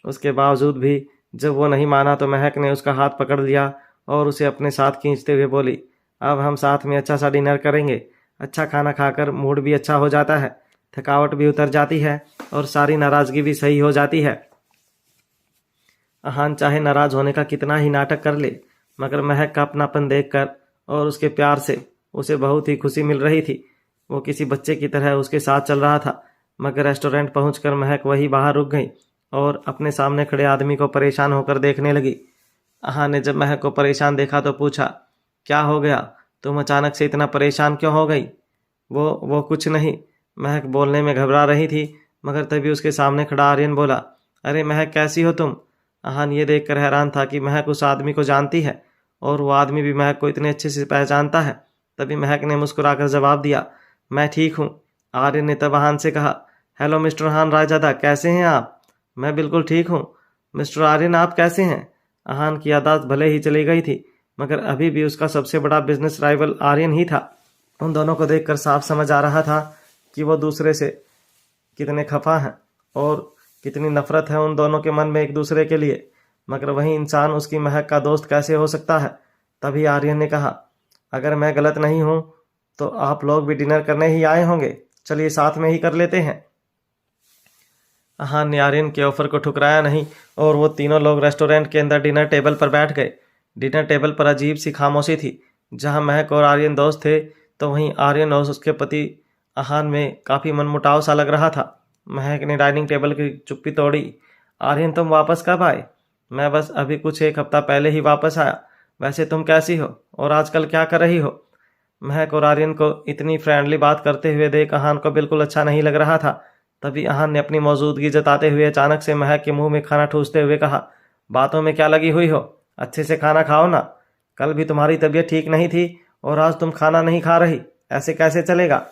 उसके बावजूद भी जब वो नहीं माना तो महक ने उसका हाथ पकड़ लिया और उसे अपने साथ खींचते हुए बोली, अब हम साथ में अच्छा सा डिनर करेंगे। अच्छा खाना खाकर मूड भी अच्छा हो जाता है, थकावट भी उतर जाती है और सारी नाराज़गी भी सही हो जाती है। आहान चाहे नाराज़ होने का कितना ही नाटक कर ले, मगर महक का अपनापन देखकर और उसके प्यार से उसे बहुत ही खुशी मिल रही थी। वो किसी बच्चे की तरह उसके साथ चल रहा था। मगर रेस्टोरेंट पहुंचकर महक वहीं बाहर रुक गई और अपने सामने खड़े आदमी को परेशान होकर देखने लगी। आहान ने जब महक को परेशान देखा तो पूछा, क्या हो गया, तुम अचानक से इतना परेशान क्यों हो गई? वो कुछ नहीं। महक बोलने में घबरा रही थी, मगर तभी उसके सामने खड़ा आर्यन बोला, अरे महक कैसी हो तुम? आहान ये देखकर हैरान था कि महक उस आदमी को जानती है और वो आदमी भी महक को इतने अच्छे से पहचानता है। तभी महक ने मुस्कुराकर जवाब दिया, मैं ठीक हूँ। आर्यन ने तब आहान से कहा, हेलो मिस्टर आहान रायजादा, कैसे हैं आप? मैं बिल्कुल ठीक हूँ। मिस्टर आर्यन आप कैसे हैं? आहान की यादाश्त भले ही चली गई थी, मगर अभी भी उसका सबसे बड़ा बिजनेस राइवल आर्यन ही था। उन दोनों को देखकर साफ समझ आ रहा था कि वो दूसरे से कितने खफा हैं और कितनी नफरत है उन दोनों के मन में एक दूसरे के लिए। मगर वही इंसान उसकी महक का दोस्त कैसे हो सकता है? तभी आर्यन ने कहा, अगर मैं गलत नहीं हूँ तो आप लोग भी डिनर करने ही आए होंगे, चलिए साथ में ही कर लेते हैं। आहान ने आर्यन के ऑफर को ठुकराया नहीं और वो तीनों लोग रेस्टोरेंट के अंदर डिनर टेबल पर बैठ गए। डिनर टेबल पर अजीब सी खामोशी थी। जहां महक और आर्यन दोस्त थे तो वहीं आर्यन और उसके पति अहान में काफ़ी मनमुटाव सा लग रहा था। महक ने डाइनिंग टेबल की चुप्पी तोड़ी। आर्यन, तुम वापस कब आए? मैं बस अभी कुछ एक हफ्ता पहले ही वापस आया। वैसे तुम कैसी हो और आजकल क्या कर रही हो? महक और आर्यन को इतनी फ्रेंडली बात करते हुए देख अहान को बिल्कुल अच्छा नहीं लग रहा था। तभी अहान ने अपनी मौजूदगी जताते हुए अचानक से महक के मुंह में खाना ठूसते हुए कहा, बातों में क्या लगी हुई हो? अच्छे से खाना खाओ ना। कल भी तुम्हारी तबीयत ठीक नहीं थी और आज तुम खाना नहीं खा रही, ऐसे कैसे चलेगा?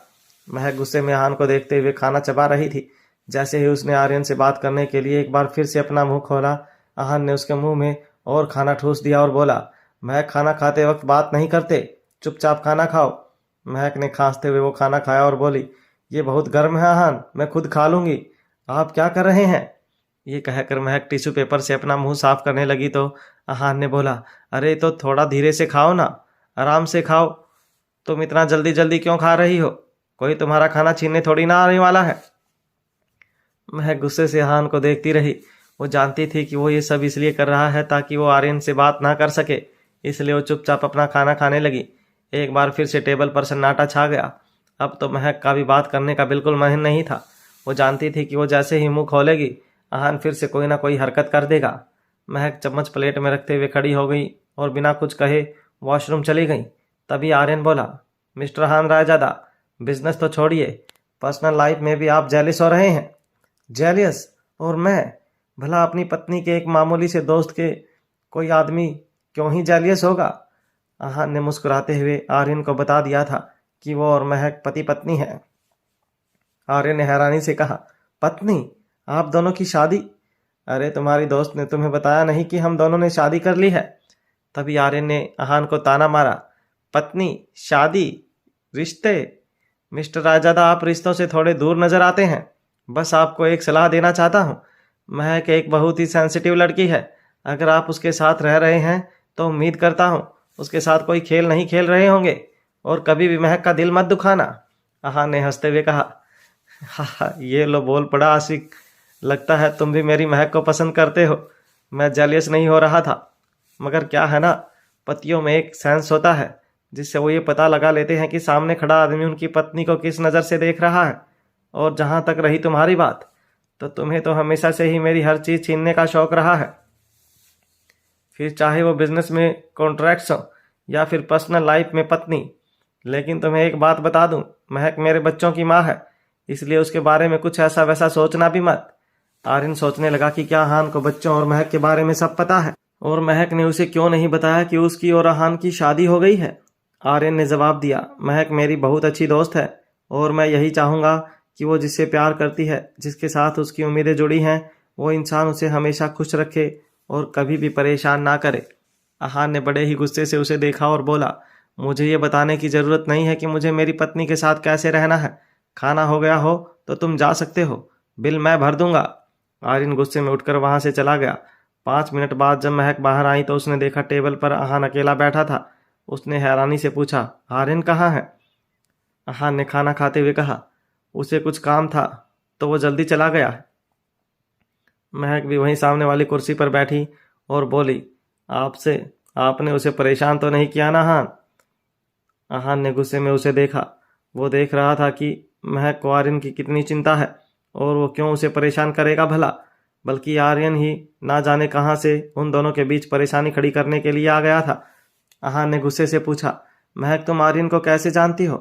महक गुस्से में अहान को देखते हुए खाना चबा रही थी। जैसे ही उसने आर्यन से बात करने के लिए एक बार फिर से अपना मुंह खोला, अहान ने उसके मुंह में और खाना ठूस दिया और बोला, महक, खाना खाते वक्त बात नहीं करते, चुपचाप खाना खाओ। महक ने खांसते हुए वो खाना खाया और बोली, ये बहुत गर्म है अहान, मैं खुद खा लूंगी। आप क्या कर रहे हैं? ये कहकर महक टिश्यू पेपर से अपना मुंह साफ करने लगी तो अहान ने बोला, अरे तो थोड़ा धीरे से खाओ ना, आराम से खाओ। तुम इतना जल्दी जल्दी क्यों खा रही हो? कोई तुम्हारा खाना छीनने थोड़ी ना आने वाला है। महक गुस्से से अहान को देखती रही। वो जानती थी कि वो ये सब इसलिए कर रहा है ताकि वो आर्यन से बात ना कर सके, इसलिए वो चुपचाप अपना खाना खाने लगी। एक बार फिर से टेबल पर सन्नाटा छा गया। अब तो महक का भी बात करने का बिल्कुल मन नहीं था। वो जानती थी कि वो जैसे ही मुंह खोलेगी, अहान फिर से कोई ना कोई हरकत कर देगा। महक चम्मच प्लेट में रखते हुए खड़ी हो गई और बिना कुछ कहे वॉशरूम चली गई। तभी आर्यन बोला, मिस्टर अहान रायजादा, बिजनेस तो छोड़िए, पर्सनल लाइफ में भी आप जेलिस हो रहे हैं। जेलियस? और मैं भला अपनी पत्नी के एक मामूली से दोस्त के कोई आदमी क्यों ही जेलियस होगा? अहान ने मुस्कुराते हुए आर्यन को बता दिया था कि वो और महक पति पत्नी है। आर्यन ने हैरानी से कहा, पत्नी? आप दोनों की शादी? अरे तुम्हारी दोस्त ने तुम्हें बताया नहीं कि हम दोनों ने शादी कर ली है? तभी आर्यन ने अहान को ताना मारा, पत्नी, शादी, रिश्ते? मिस्टर रायजादा, आप रिश्तों से थोड़े दूर नजर आते हैं। बस आपको एक सलाह देना चाहता हूँ। महक एक बहुत ही सेंसिटिव लड़की है। अगर आप उसके साथ रह रहे हैं तो उम्मीद करता हूँ उसके साथ कोई खेल नहीं खेल रहे होंगे और कभी भी महक का दिल मत दुखाना। अहान ने हंसते हुए कहा, हा, ये लो बोल पड़ा आशिक, लगता है तुम भी मेरी महक को पसंद करते हो। मैं जेलियस नहीं हो रहा था, मगर क्या है ना, पतियों में एक सेंस होता है जिससे वो ये पता लगा लेते हैं कि सामने खड़ा आदमी उनकी पत्नी को किस नज़र से देख रहा है। और जहाँ तक रही तुम्हारी बात, तो तुम्हें तो हमेशा से ही मेरी हर चीज़ छीनने का शौक रहा है, फिर चाहे वो बिजनेस में कॉन्ट्रैक्ट्स हो या फिर पर्सनल लाइफ में पत्नी। लेकिन तुम्हें एक बात बता दूं, महक मेरे बच्चों की माँ है, इसलिए उसके बारे में कुछ ऐसा वैसा सोचना भी मत। आर्यन सोचने लगा कि क्या अहान को बच्चों और महक के बारे में सब पता है और महक ने उसे क्यों नहीं बताया कि उसकी और अहान की शादी हो गई है। आर्यन ने जवाब दिया, महक मेरी बहुत अच्छी दोस्त है और मैं यही चाहूँगा कि वो जिससे प्यार करती है, जिसके साथ उसकी उम्मीदें जुड़ी हैं, वो इंसान उसे हमेशा खुश रखे और कभी भी परेशान ना करे। अहान ने बड़े ही गुस्से से उसे देखा और बोला, मुझे ये बताने की ज़रूरत नहीं है कि मुझे मेरी पत्नी के साथ कैसे रहना है। खाना हो गया हो तो तुम जा सकते हो, बिल मैं भर दूंगा। आर्यन गुस्से में उठकर वहाँ से चला गया। 5 मिनट बाद जब महक बाहर आई तो उसने देखा टेबल पर अहान अकेला बैठा था। उसने हैरानी से पूछा, आर्यन कहाँ है? अहान ने खाना खाते हुए कहा, उसे कुछ काम था तो वो जल्दी चला गया है। महक भी वहीं सामने वाली कुर्सी पर बैठी और बोली, आपने उसे परेशान तो नहीं किया ना अहान? अहान ने गुस्से में उसे देखा। वो देख रहा था कि महक को आर्यन की कितनी चिंता है और वो क्यों उसे परेशान करेगा भला, बल्कि आर्यन ही ना जाने कहाँ से उन दोनों के बीच परेशानी खड़ी करने के लिए आ गया था। अहान ने गुस्से से पूछा, महक तुम आर्यन को कैसे जानती हो?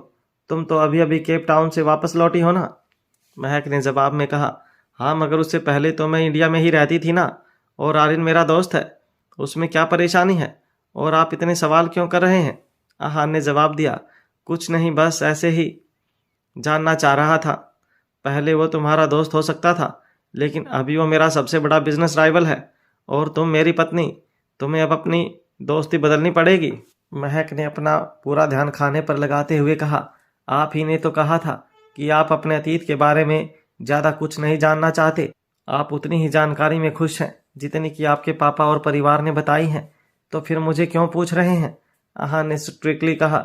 तुम तो अभी अभी केप टाउन से वापस लौटी हो ना? महक ने जवाब में कहा, हाँ, मगर उससे पहले तो मैं इंडिया में ही रहती थी ना, और आर्यन मेरा दोस्त है, उसमें क्या परेशानी है और आप इतने सवाल क्यों कर रहे हैं? अहान ने जवाब दिया, कुछ नहीं, बस ऐसे ही जानना चाह रहा था। पहले वो तुम्हारा दोस्त हो सकता था, लेकिन अभी वो मेरा सबसे बड़ा बिजनेस राइवल है और तुम मेरी पत्नी, तुम्हें अब अपनी दोस्ती बदलनी पड़ेगी। महक ने अपना पूरा ध्यान खाने पर लगाते हुए कहा, आप ही ने तो कहा था कि आप अपने अतीत के बारे में ज़्यादा कुछ नहीं जानना चाहते। आप उतनी ही जानकारी में खुश हैं जितनी कि आपके पापा और परिवार ने बताई हैं, तो फिर मुझे क्यों पूछ रहे हैं? अहान ने स्ट्रिक्टली कहा,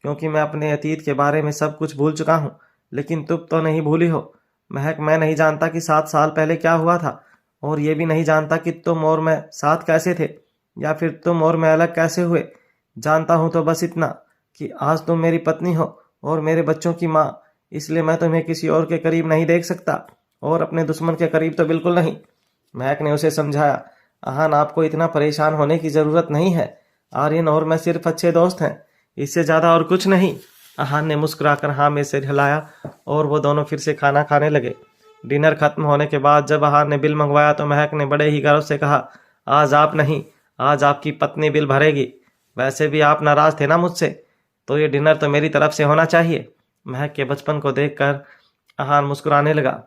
क्योंकि मैं अपने अतीत के बारे में सब कुछ भूल चुका हूँ, लेकिन तुम तो नहीं भूली हो। महक, मैं नहीं जानता कि 7 साल पहले क्या हुआ था, और ये भी नहीं जानता कि तुम और मैं साथ कैसे थे या फिर तुम और मैं अलग कैसे हुए। जानता हूँ तो बस इतना कि आज तुम मेरी पत्नी हो और मेरे बच्चों की माँ। इसलिए मैं तुम्हें किसी और के करीब नहीं देख सकता, और अपने दुश्मन के करीब तो बिल्कुल नहीं। महक ने उसे समझाया, अहान आपको इतना परेशान होने की ज़रूरत नहीं है। आर्यन और मैं सिर्फ अच्छे दोस्त हैं, इससे ज़्यादा और कुछ नहीं। अहान ने मुस्कुराकर हाँ में सिर हिलाया और वो दोनों फिर से खाना खाने लगे। डिनर खत्म होने के बाद जब अहान ने बिल मंगवाया तो महक ने बड़े ही गर्व से कहा, आज आप नहीं, आज आपकी पत्नी बिल भरेगी। वैसे भी आप नाराज़ थे ना मुझसे, तो ये डिनर तो मेरी तरफ से होना चाहिए। महक के बचपन को देखकर अहान मुस्कुराने लगा,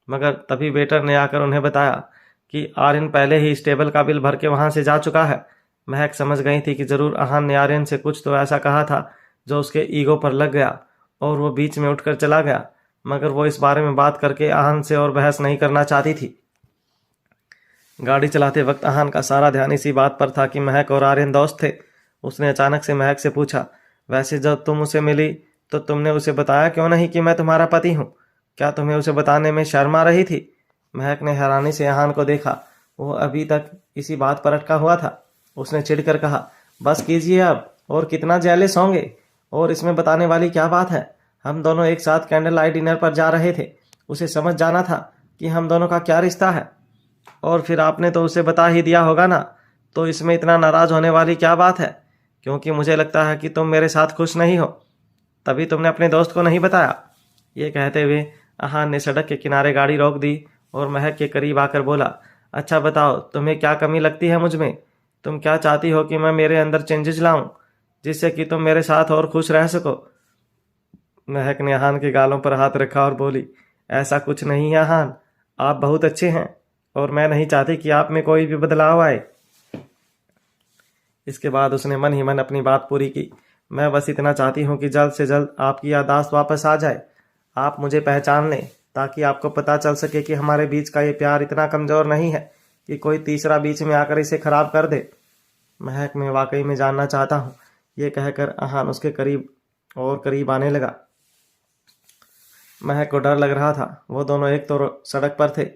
मगर तभी वेटर ने आकर उन्हें बताया कि आर्यन पहले ही इस टेबल का बिल भर के वहाँ से जा चुका है। महक समझ गई थी कि ज़रूर अहान ने आर्यन से कुछ तो ऐसा कहा था जो उसके ईगो पर लग गया, और वो बीच में उठकर चला गया। मगर वो इस बारे में बात करके अहान से और बहस नहीं करना चाहती थी। गाड़ी चलाते वक्त अहान का सारा ध्यान इसी बात पर था कि महक और आर्यन दोस्त थे। उसने अचानक से महक से पूछा, वैसे जब तुम उसे मिली तो तुमने उसे बताया क्यों नहीं कि मैं तुम्हारा पति हूँ? क्या तुम्हें उसे बताने में शर्म आ रही थी? महक ने हैरानी से अहान को देखा। वो अभी तक इसी बात पर अटका हुआ था। उसने चिढ़कर कहा, बस कीजिए अब, और कितना जेलस होंगे, और इसमें बताने वाली क्या बात है? हम दोनों एक साथ कैंडल लाइट डिनर पर जा रहे थे। उसे समझ जाना था कि हम दोनों का क्या रिश्ता है, और फिर आपने तो उसे बता ही दिया होगा ना, तो इसमें इतना नाराज होने वाली क्या बात है? क्योंकि मुझे लगता है कि तुम मेरे साथ खुश नहीं हो, तभी तुमने अपने दोस्त को नहीं बताया। ये कहते हुए अहान ने सड़क के किनारे गाड़ी रोक दी और महक के करीब आकर बोला, अच्छा बताओ, तुम्हें क्या कमी लगती है मुझ में? तुम क्या चाहती हो कि मैं मेरे अंदर चेंजेस लाऊं, जिससे कि तुम मेरे साथ और खुश रह सको? महक ने अहान के गालों पर हाथ रखा और बोली, ऐसा कुछ नहीं है अहान, आप बहुत अच्छे हैं, और मैं नहीं चाहती कि आप में कोई भी बदलाव आए। इसके बाद उसने मन ही मन अपनी बात पूरी की, मैं बस इतना चाहती हूँ कि जल्द से जल्द आपकी याददाश्त वापस आ जाए, आप मुझे पहचान लें, ताकि आपको पता चल सके कि हमारे बीच का ये प्यार इतना कमज़ोर नहीं है कि कोई तीसरा बीच में आकर इसे खराब कर दे। महक, मैं वाकई में जानना चाहता हूँ। ये कहकर अहान उसके करीब और करीब आने लगा। महक को डर लग रहा था। वो दोनों एक तो सड़क पर थे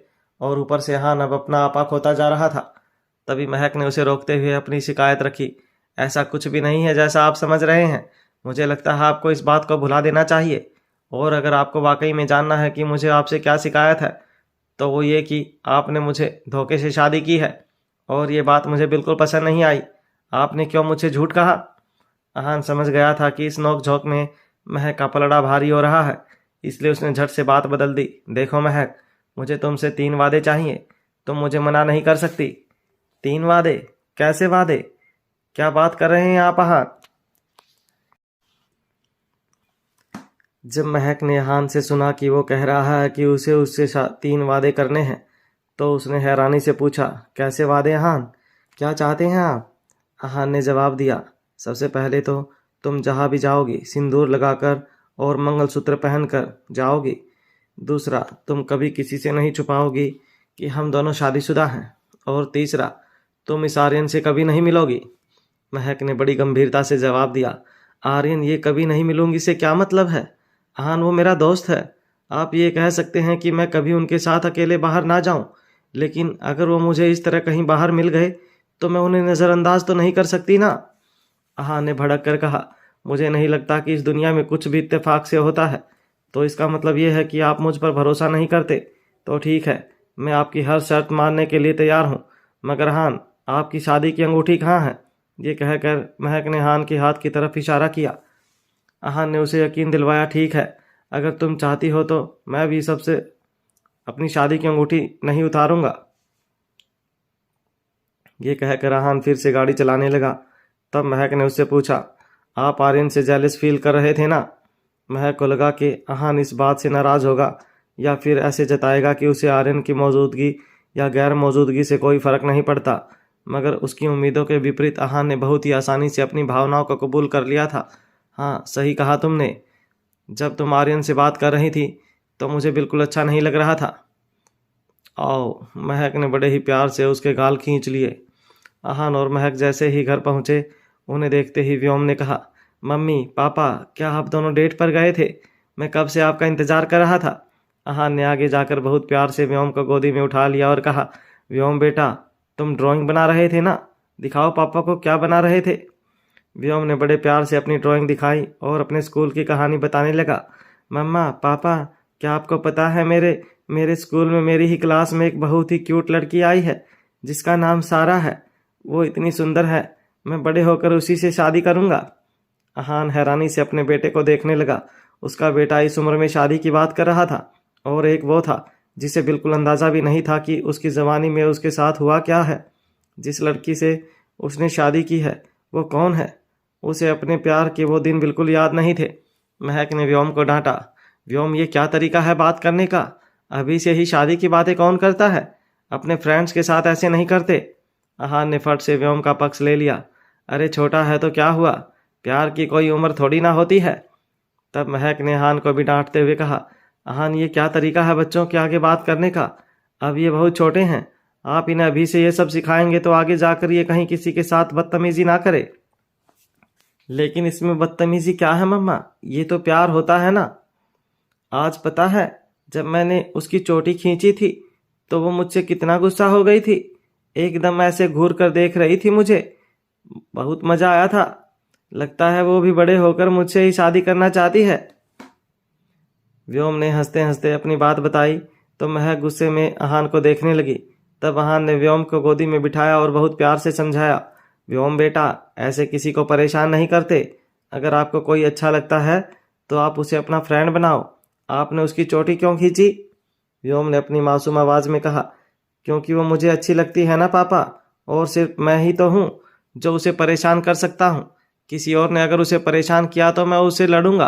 और ऊपर से अहान अब अपना आपा खोता जा रहा था। तभी महक ने उसे रोकते हुए अपनी शिकायत रखी, ऐसा कुछ भी नहीं है जैसा आप समझ रहे हैं। मुझे लगता है आपको इस बात को भुला देना चाहिए, और अगर आपको वाकई में जानना है कि मुझे आपसे क्या शिकायत है, तो वो ये कि आपने मुझे धोखे से शादी की है, और ये बात मुझे बिल्कुल पसंद नहीं आई। आपने क्यों मुझे झूठ कहा? अहान समझ गया था कि इस नोक झोंक में महक का पलड़ा भारी हो रहा है, इसलिए उसने झट से बात बदल दी। देखो महक, मुझे तुमसे 3 वादे चाहिए, तुम मुझे मना नहीं कर सकती। 3 वादे? कैसे वादे? क्या बात कर रहे हैं आप अहान? जब महक ने अहान से सुना कि वो कह रहा है कि उसे उससे 3 वादे करने हैं, तो उसने हैरानी से पूछा, कैसे वादे अहान? क्या चाहते हैं आप? अहान ने जवाब दिया, सबसे पहले तो तुम जहाँ भी जाओगी सिंदूर लगाकर और मंगलसूत्र पहनकर जाओगी। दूसरा, तुम कभी किसी से नहीं छुपाओगी कि हम दोनों शादीशुदा हैं। और तीसरा, तुम इस आर्यन से कभी नहीं मिलोगी। महक ने बड़ी गंभीरता से जवाब दिया, आर्यन, ये कभी नहीं मिलूंगी से क्या मतलब है? अहान, वो मेरा दोस्त है। आप ये कह सकते हैं कि मैं कभी उनके साथ अकेले बाहर ना जाऊं, लेकिन अगर वो मुझे इस तरह कहीं बाहर मिल गए तो मैं उन्हें नज़रअंदाज तो नहीं कर सकती ना। अहान ने भड़क कर कहा, मुझे नहीं लगता कि इस दुनिया में कुछ भी इत्तेफाक से होता है। तो इसका मतलब ये है कि आप मुझ पर भरोसा नहीं करते। तो ठीक है, मैं आपकी हर शर्त मानने के लिए तैयार हूँ, मगर अहान, आपकी शादी की अंगूठी कहाँ है? ये कहकर महक ने अहान के हाथ की तरफ इशारा किया। अहान ने उसे यकीन दिलवाया, ठीक है, अगर तुम चाहती हो तो मैं भी सबसे अपनी शादी की अंगूठी नहीं उतारूंगा। ये कहकर अहान फिर से गाड़ी चलाने लगा। तब महक ने उससे पूछा, आप आर्यन से जेलस फील कर रहे थे ना? महक को लगा कि अहान इस बात से नाराज़ होगा या फिर ऐसे जताएगा कि उसे आर्यन की मौजूदगी या गैर मौजूदगी से कोई फ़र्क नहीं पड़ता, मगर उसकी उम्मीदों के विपरीत अहान ने बहुत ही आसानी से अपनी भावनाओं को कबूल कर लिया था। हाँ, सही कहा तुमने। जब तुम आर्यन से बात कर रही थी तो मुझे बिल्कुल अच्छा नहीं लग रहा था। आओ, महक ने बड़े ही प्यार से उसके गाल खींच लिए। अहान और महक जैसे ही घर पहुँचे, उन्हें देखते ही व्योम ने कहा, मम्मी, पापा, क्या आप दोनों डेट पर गए थे? मैं कब से आपका इंतज़ार कर रहा था। अहान ने आगे जाकर बहुत प्यार से व्योम को गोदी में उठा लिया और कहा, व्योम बेटा, तुम ड्राइंग बना रहे थे ना? दिखाओ पापा को क्या बना रहे थे। व्योम ने बड़े प्यार से अपनी ड्राइंग दिखाई और अपने स्कूल की कहानी बताने लगा। मम्मा पापा, क्या आपको पता है मेरे स्कूल में मेरी ही क्लास में एक बहुत ही क्यूट लड़की आई है जिसका नाम सारा है। वो इतनी सुंदर है, मैं बड़े होकर उसी से शादी करूंगा। अहान हैरानी से अपने बेटे को देखने लगा। उसका बेटा इस उम्र में शादी की बात कर रहा था, और एक वो था जिसे बिल्कुल अंदाज़ा भी नहीं था कि उसकी जवानी में उसके साथ हुआ क्या है। जिस लड़की से उसने शादी की है वो कौन है? उसे अपने प्यार के वो दिन बिल्कुल याद नहीं थे। महक ने व्योम को डांटा, व्योम ये क्या तरीका है बात करने का? अभी से ही शादी की बातें कौन करता है? अपने फ्रेंड्स के साथ ऐसे नहीं करते। अहान ने फट से व्योम का पक्ष ले लिया। अरे छोटा है तो क्या हुआ, प्यार की कोई उम्र थोड़ी ना होती है। तब महक ने अहान को भी डांटते हुए कहा, अहान ये क्या तरीका है बच्चों के आगे बात करने का? अब ये बहुत छोटे हैं, आप इन्हें अभी से ये सब सिखाएंगे तो आगे जाकर ये कहीं किसी के साथ बदतमीजी ना करे। लेकिन इसमें बदतमीजी क्या है मम्मा, ये तो प्यार होता है ना। आज पता है जब मैंने उसकी चोटी खींची थी तो वो मुझसे कितना गुस्सा हो गई थी, एकदम ऐसे घूर कर देख रही थी मुझे। बहुत मजा आया था, लगता है वो भी बड़े होकर मुझसे ही शादी करना चाहती है। व्योम ने हंसते हंसते अपनी बात बताई तो महक गुस्से में अहान को देखने लगी। तब अहान ने व्योम को गोदी में बिठाया और बहुत प्यार से समझाया, व्योम बेटा ऐसे किसी को परेशान नहीं करते। अगर आपको कोई अच्छा लगता है तो आप उसे अपना फ्रेंड बनाओ। आपने उसकी चोटी क्यों खींची? व्योम ने अपनी मासूम आवाज में कहा, क्योंकि वो मुझे अच्छी लगती है ना पापा, और सिर्फ मैं ही तो हूँ जो उसे परेशान कर सकता हूँ। किसी और ने अगर उसे परेशान किया तो मैं उससे लड़ूंगा।